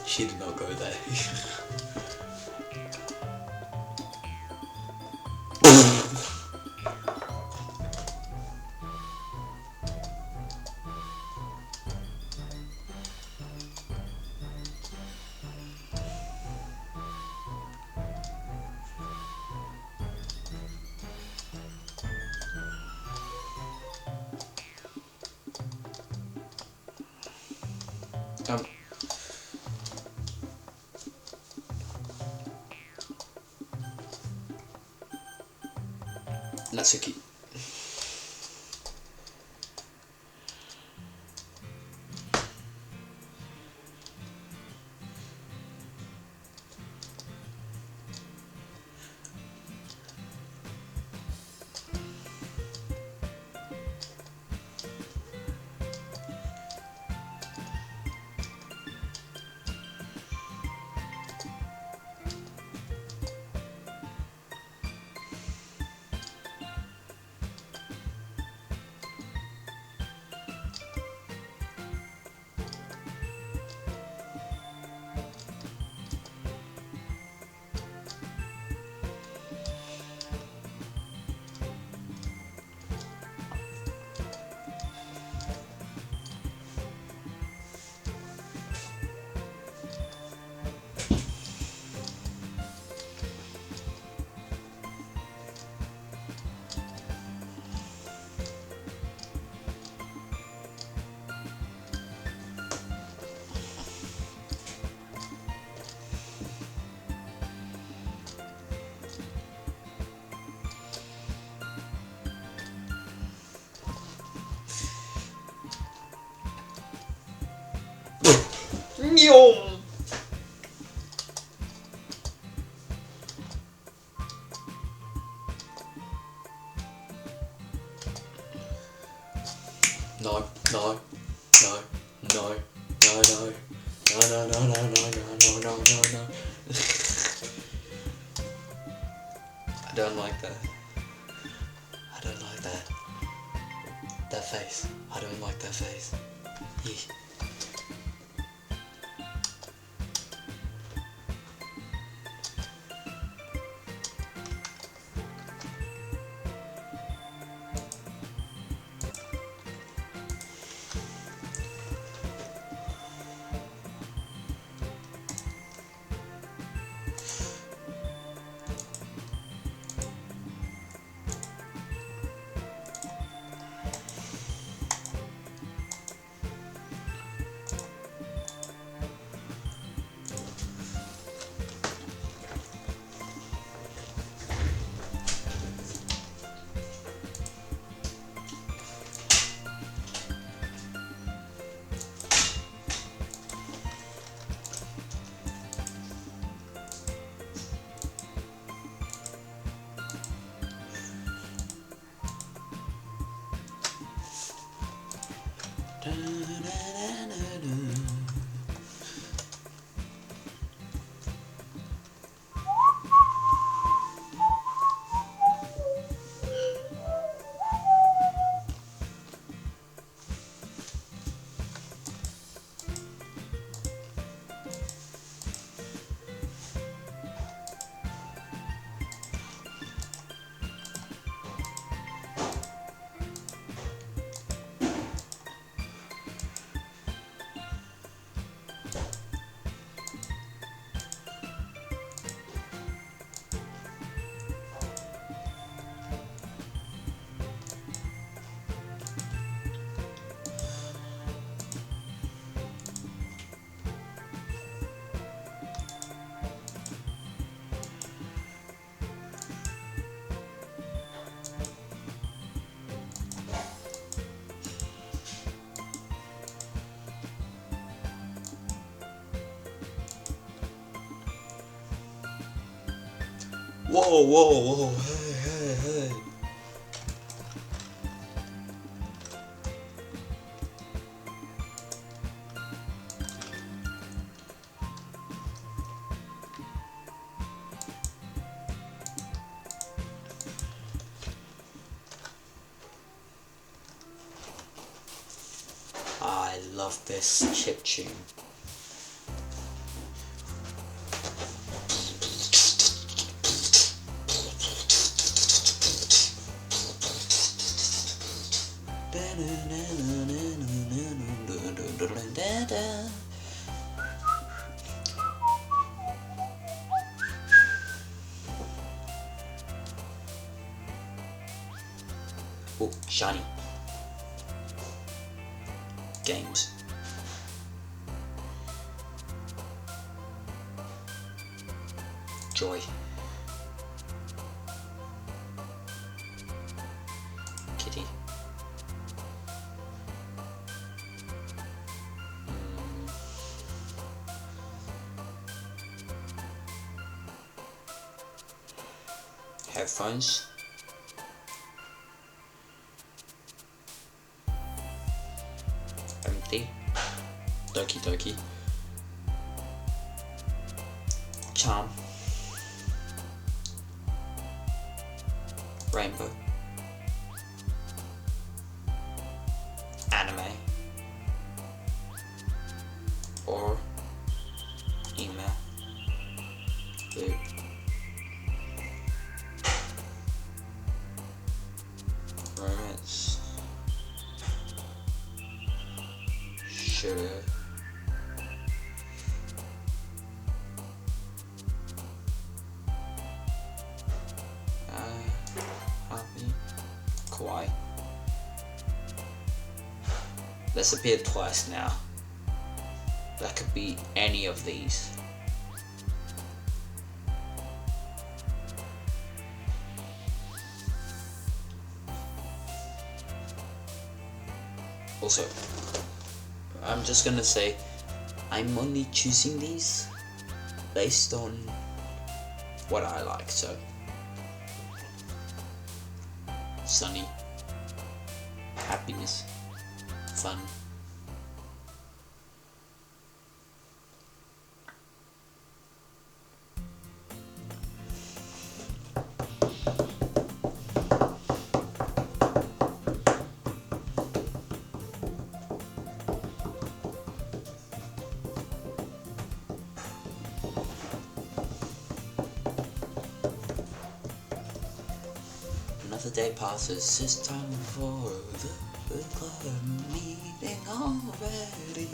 She did not go there. um. Natsuki. Nyom. No, no, no, no, no, no, no, no, no, no, no, no, no, no, no. I don't like that. I don't like that. That face. I don't like that face. Yeah. Whoa, whoa, whoa, hey, hey, hey. I love this chip tune. Oh, shiny. Games. Joy. Kitty. Headphones. Empty. Doki Doki. Charm. Rainbow. Anime. Or email. Blue. Romance. Sugar. Happy. Kawaii. This appeared twice now. That could be any of these. Also, I'm just gonna say, I'm only choosing these based on what I like, so. Sunny. Happiness. Fun. Another day passes, it's time for the club meeting already.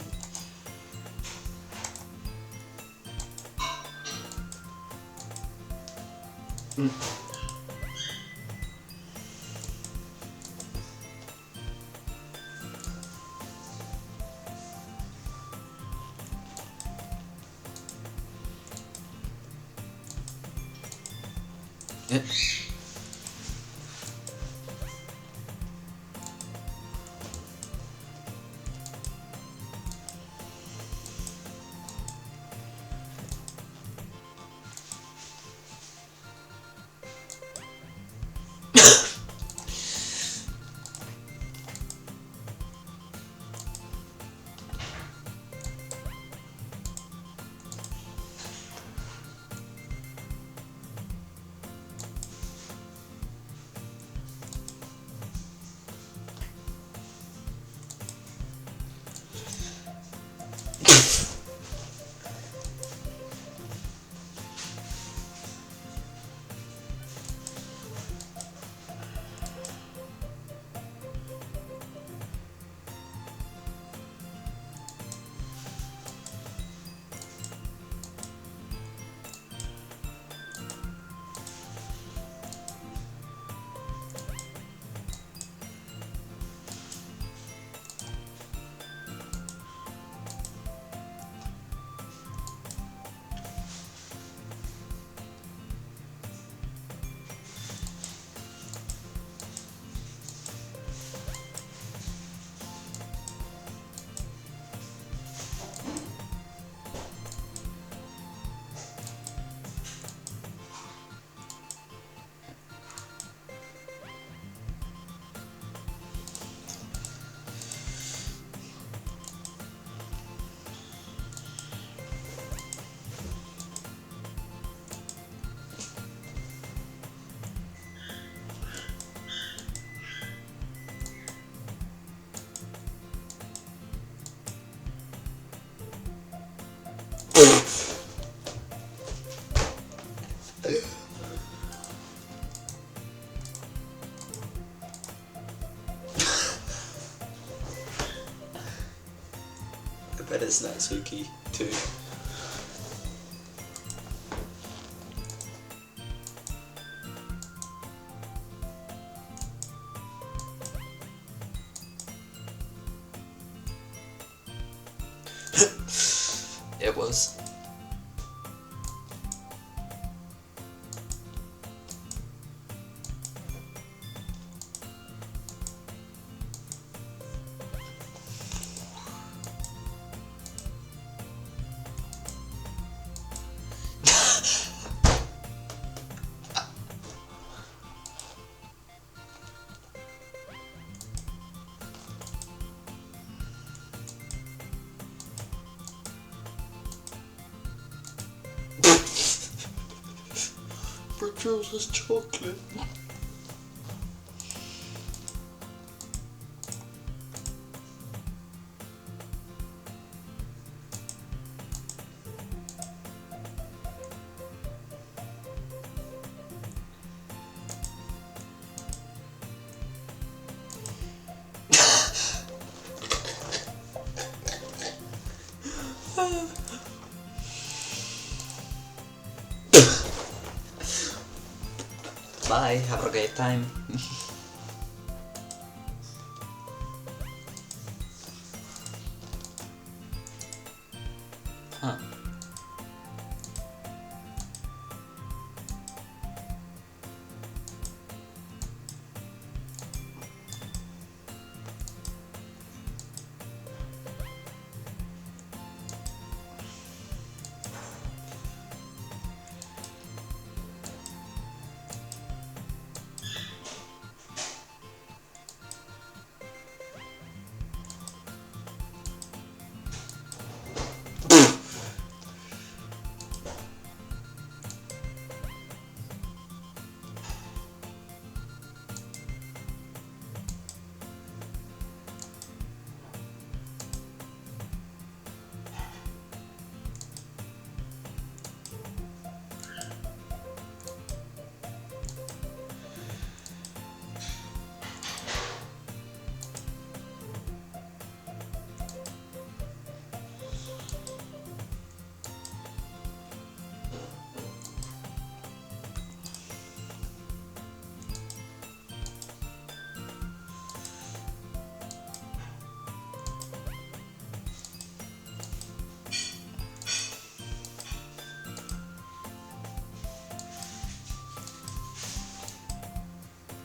red as Natsuki too. It was. Jules is chocolate. Bye, have a great time. Huh.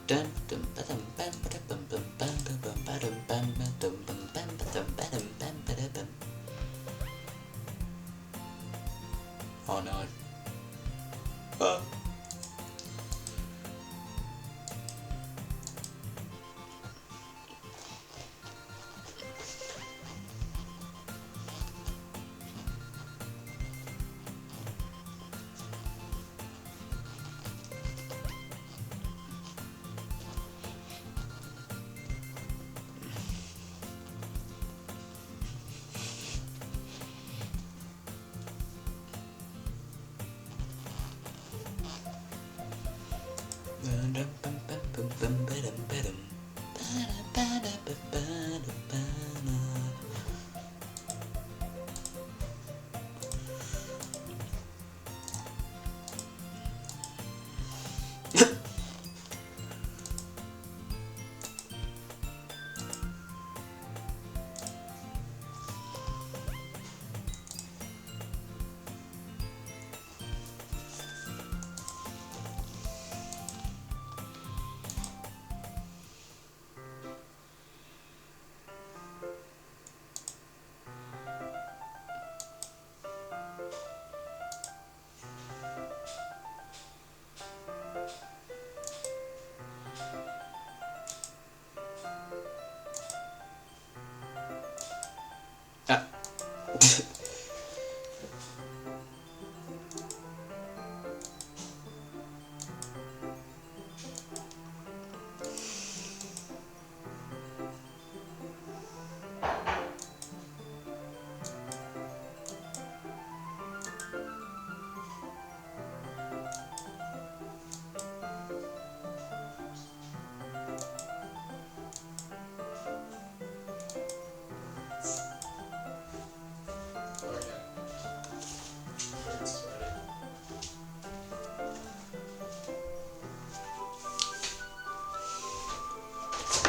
Dun dun ba-dum bam ba-da-bum bum bam ba-bum ba-dum bam ba-dum bum bam ba-dum ba-dum bam ba-da-bum. Oh no. Ah.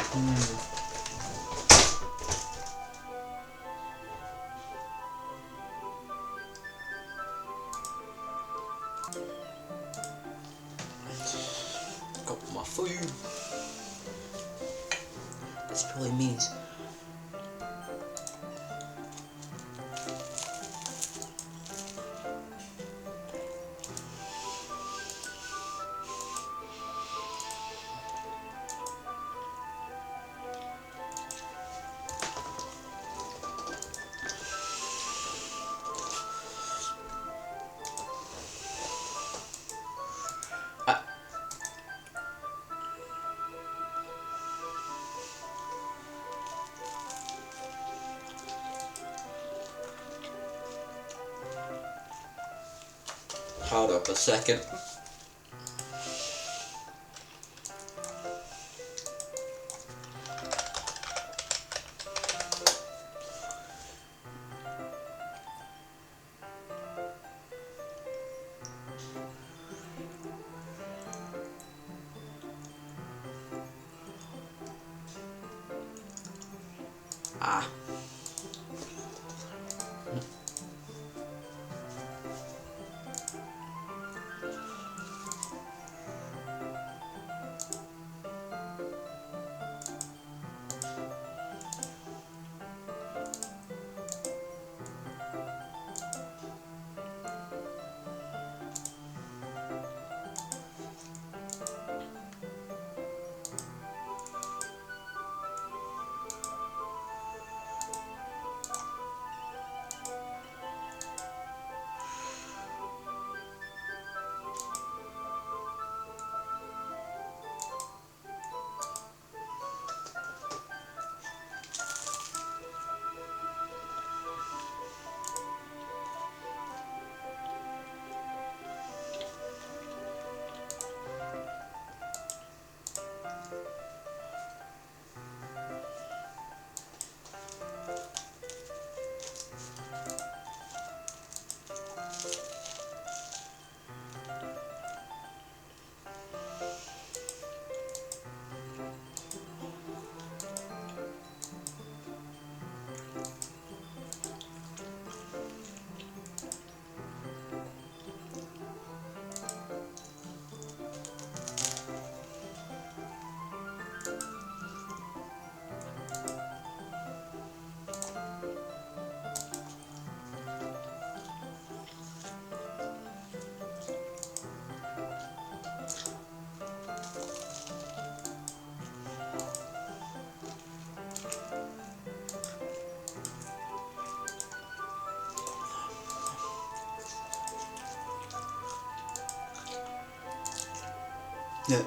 Got my food. This probably means hold up a second. Ah. Yeah.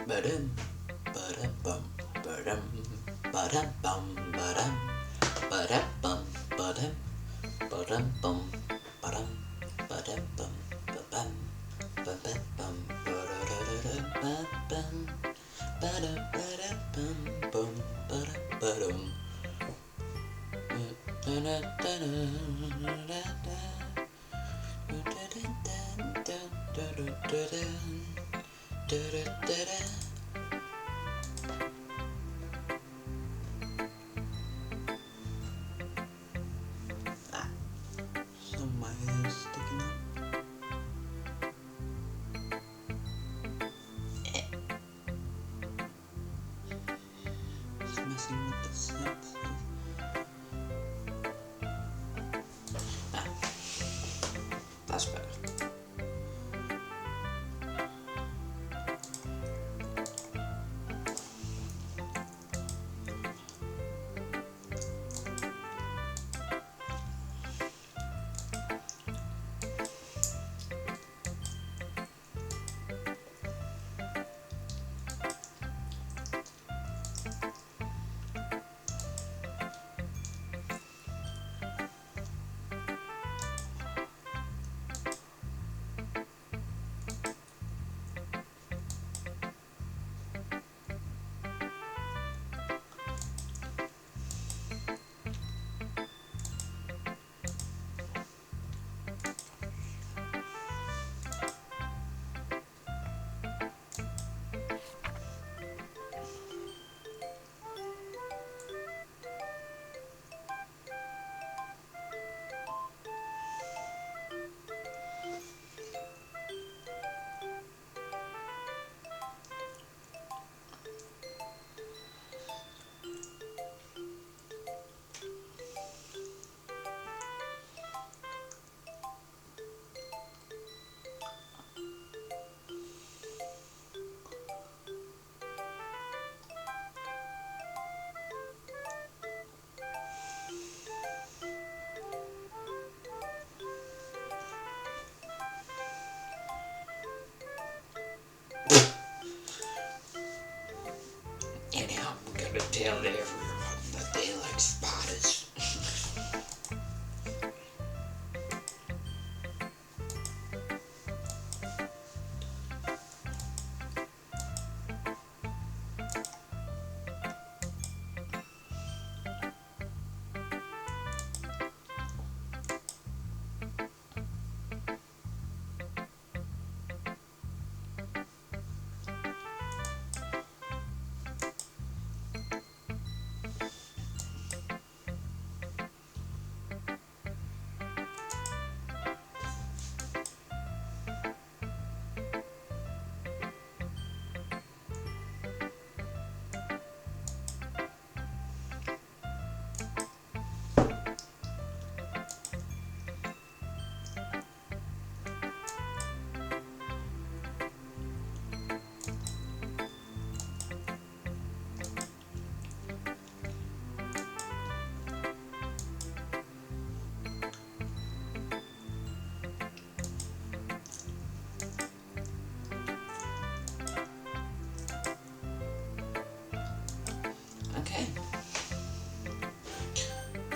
Ba-dum, ba-dum, bum, ba-dum, ba-dum, bum, ba-dum, ba-dum, bum, ba-dum, ba-dum, bum, ba-dum, ba-dum, bum, ba-bum, ba-bum, bum, ba-da-da-da-da, ba-bum, ba-da-ba-da-bum, bum, ba-da-ba-dum. Some of my hair is sticking up. It's messing with the sense. That's better. Anyhow, I'm gonna tell everyone that they like spiders.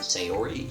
Sayori.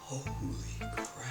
Holy crap.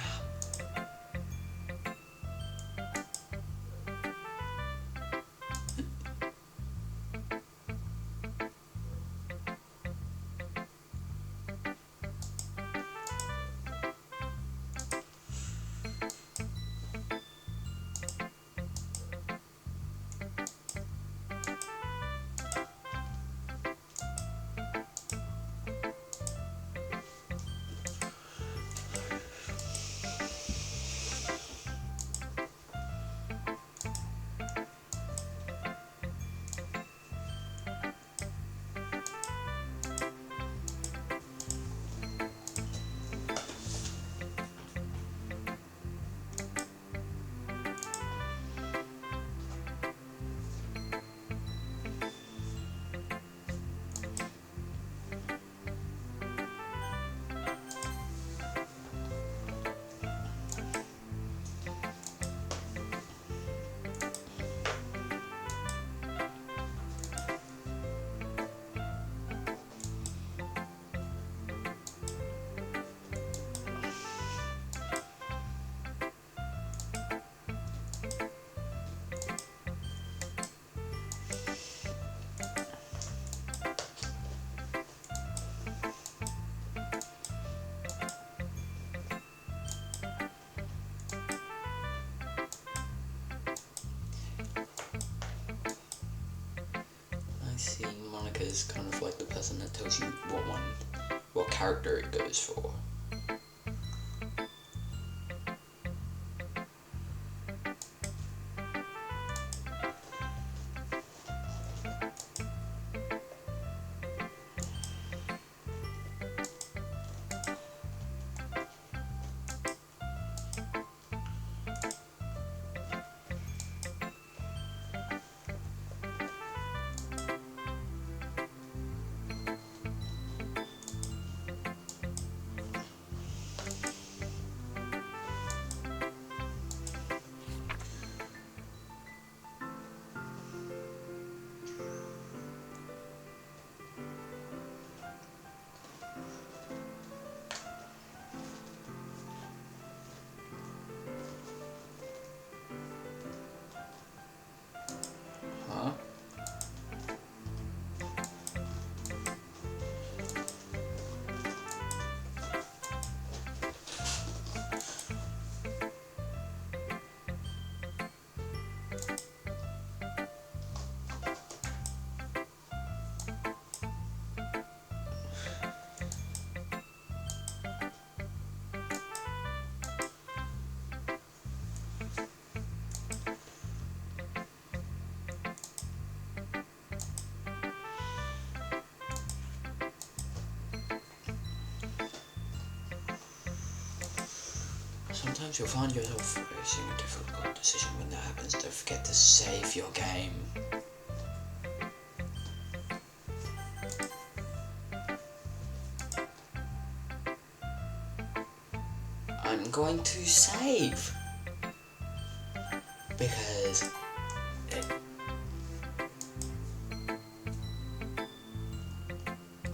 I see. Monica is kind of like the person that tells you what character it goes for. Huh? Sometimes you'll find yourself facing a difficult decision. When that happens, don't forget to save your game. I'm going to save because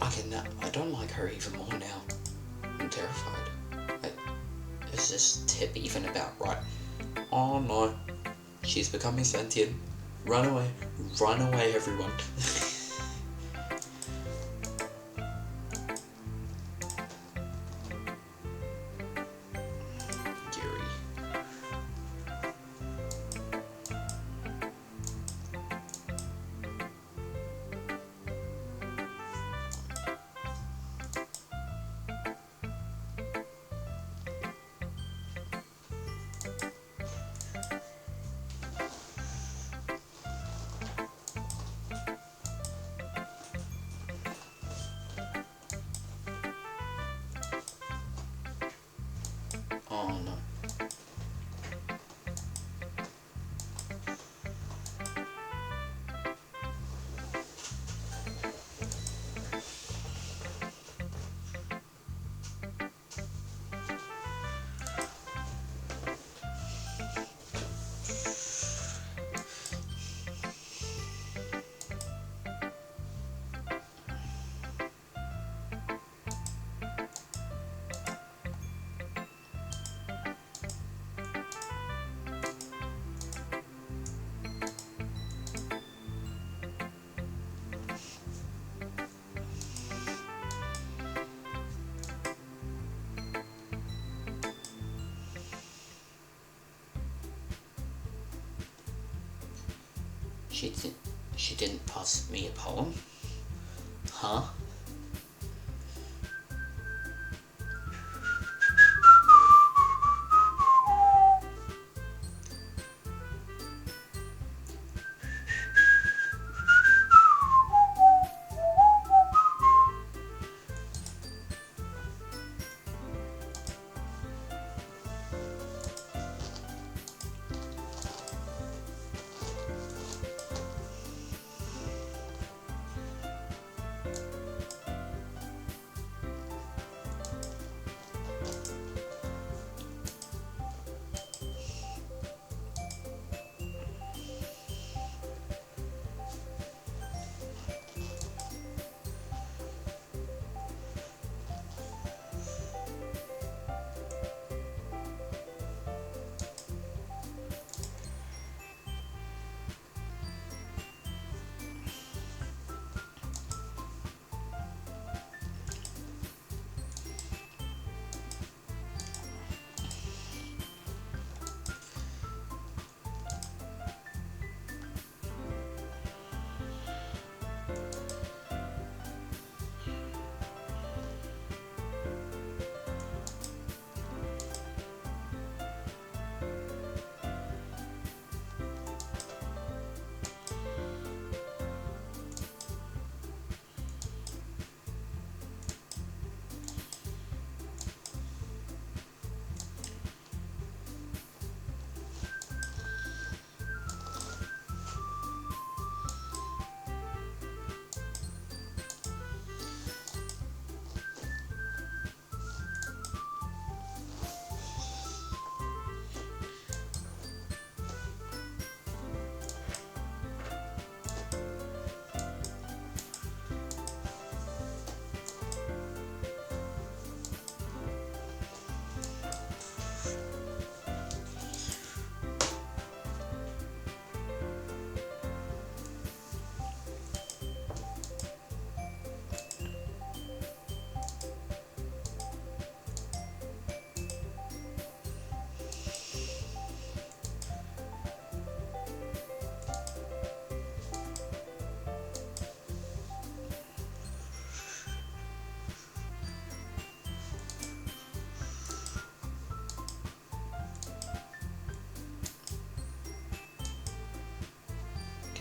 I don't like her even more now. I'm terrified. Is this tip even about right? Oh no, she's becoming sentient. Run away everyone. Yuri. Oh no. She didn't pass me a poem? Huh?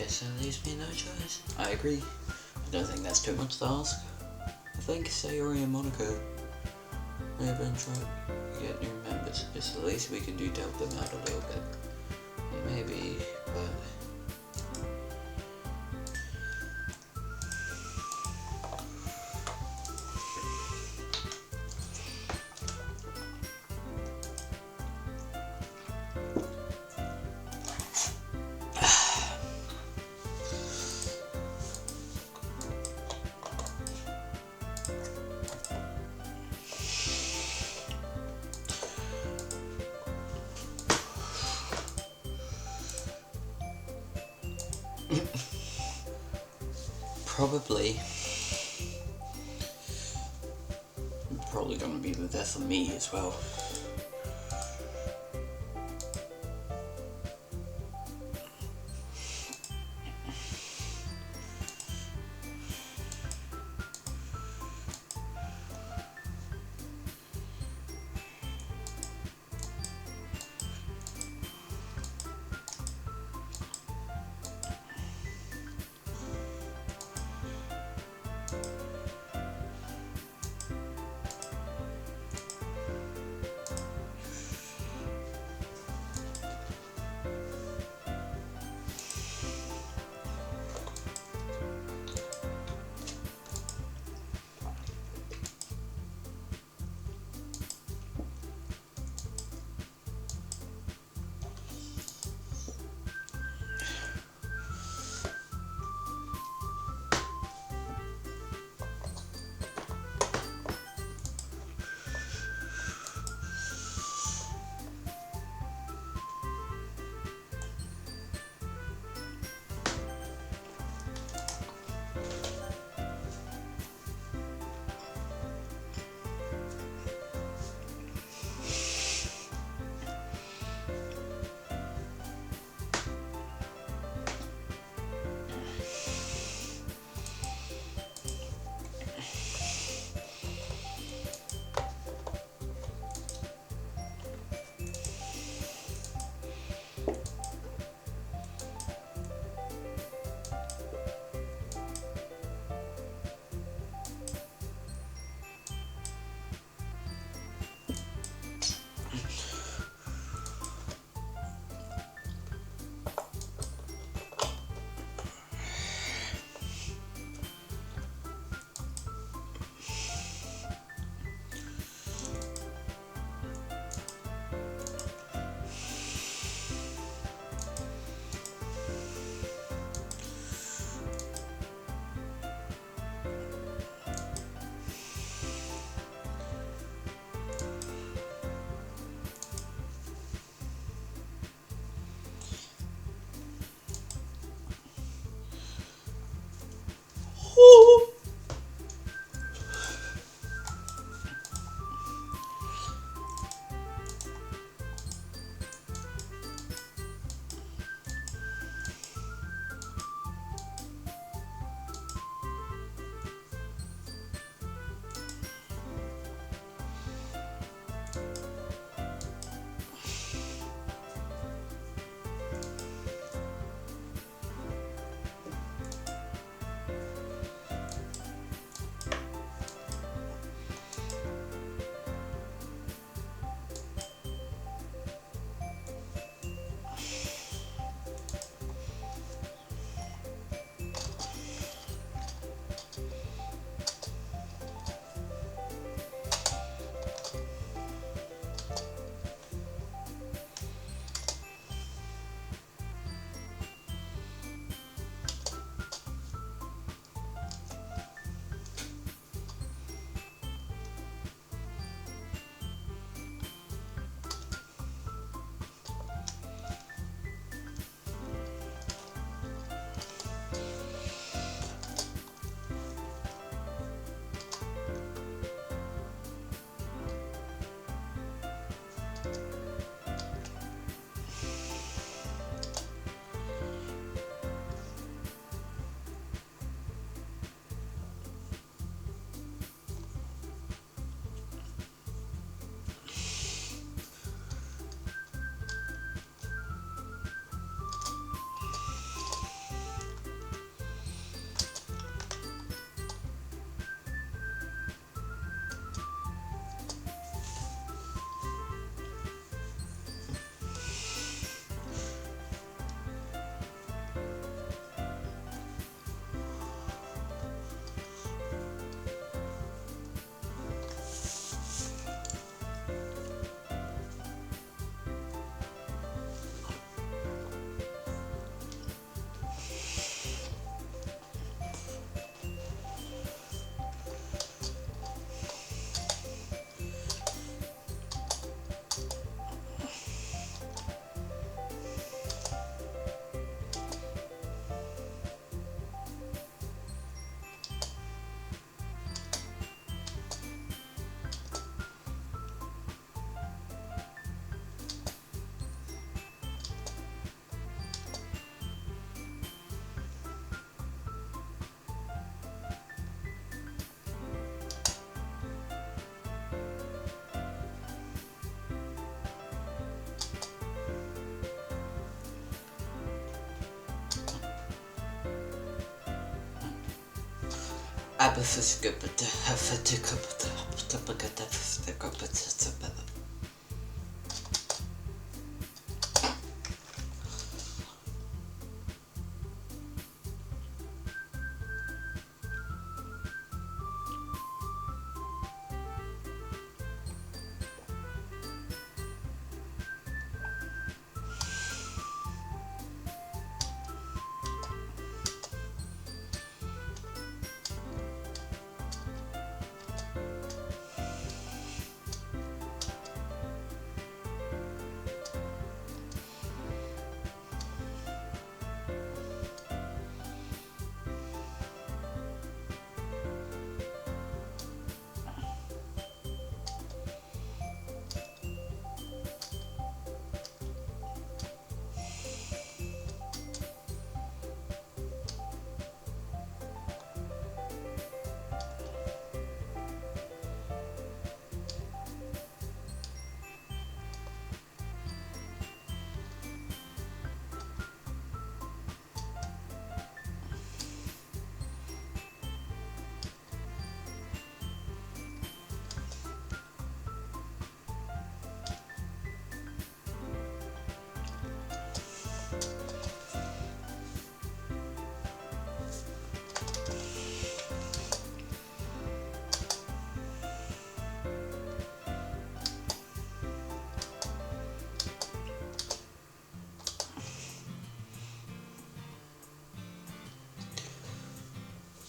guess that leaves me no choice. I agree. I don't think that's too much to ask. I think Sayori and Monaco may have been trying to get new members. It's the least we can do to help them out a little bit. Maybe, but... Probably gonna be the death of me as well.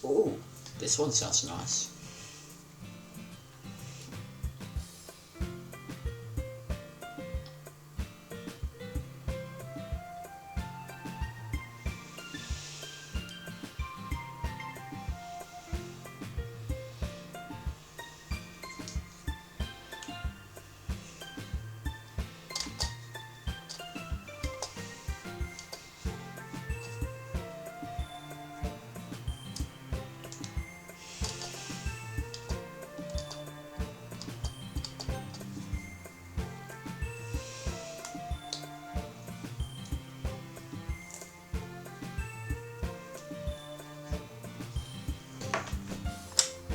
Oh, this one sounds nice.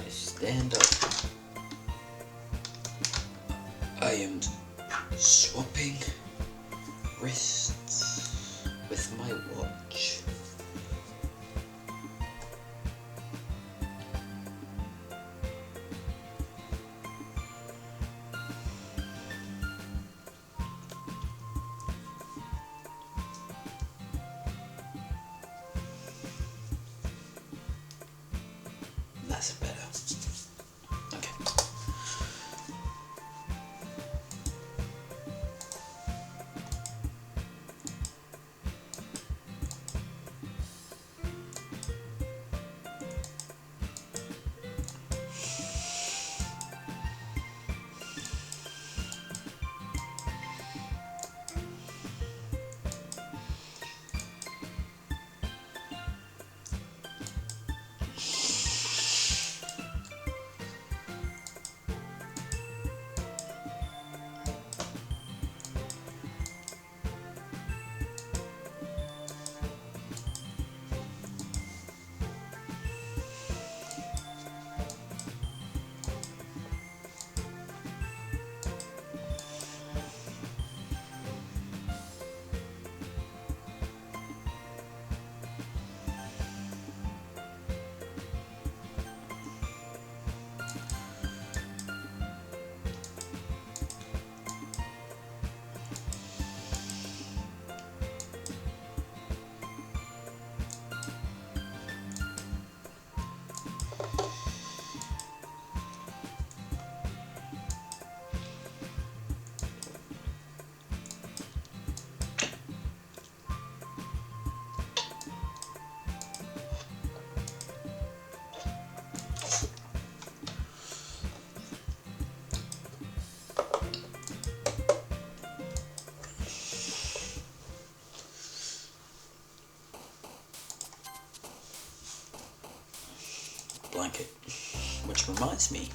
Stand up. I am swapping wrists with my watch. That's better. Okay. Blanket. Which reminds me.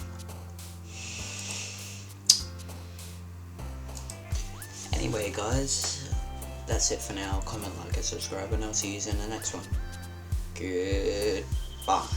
Anyway, guys, that's it for now. Comment, like, and subscribe, and I'll see you in the next one. Goodbye.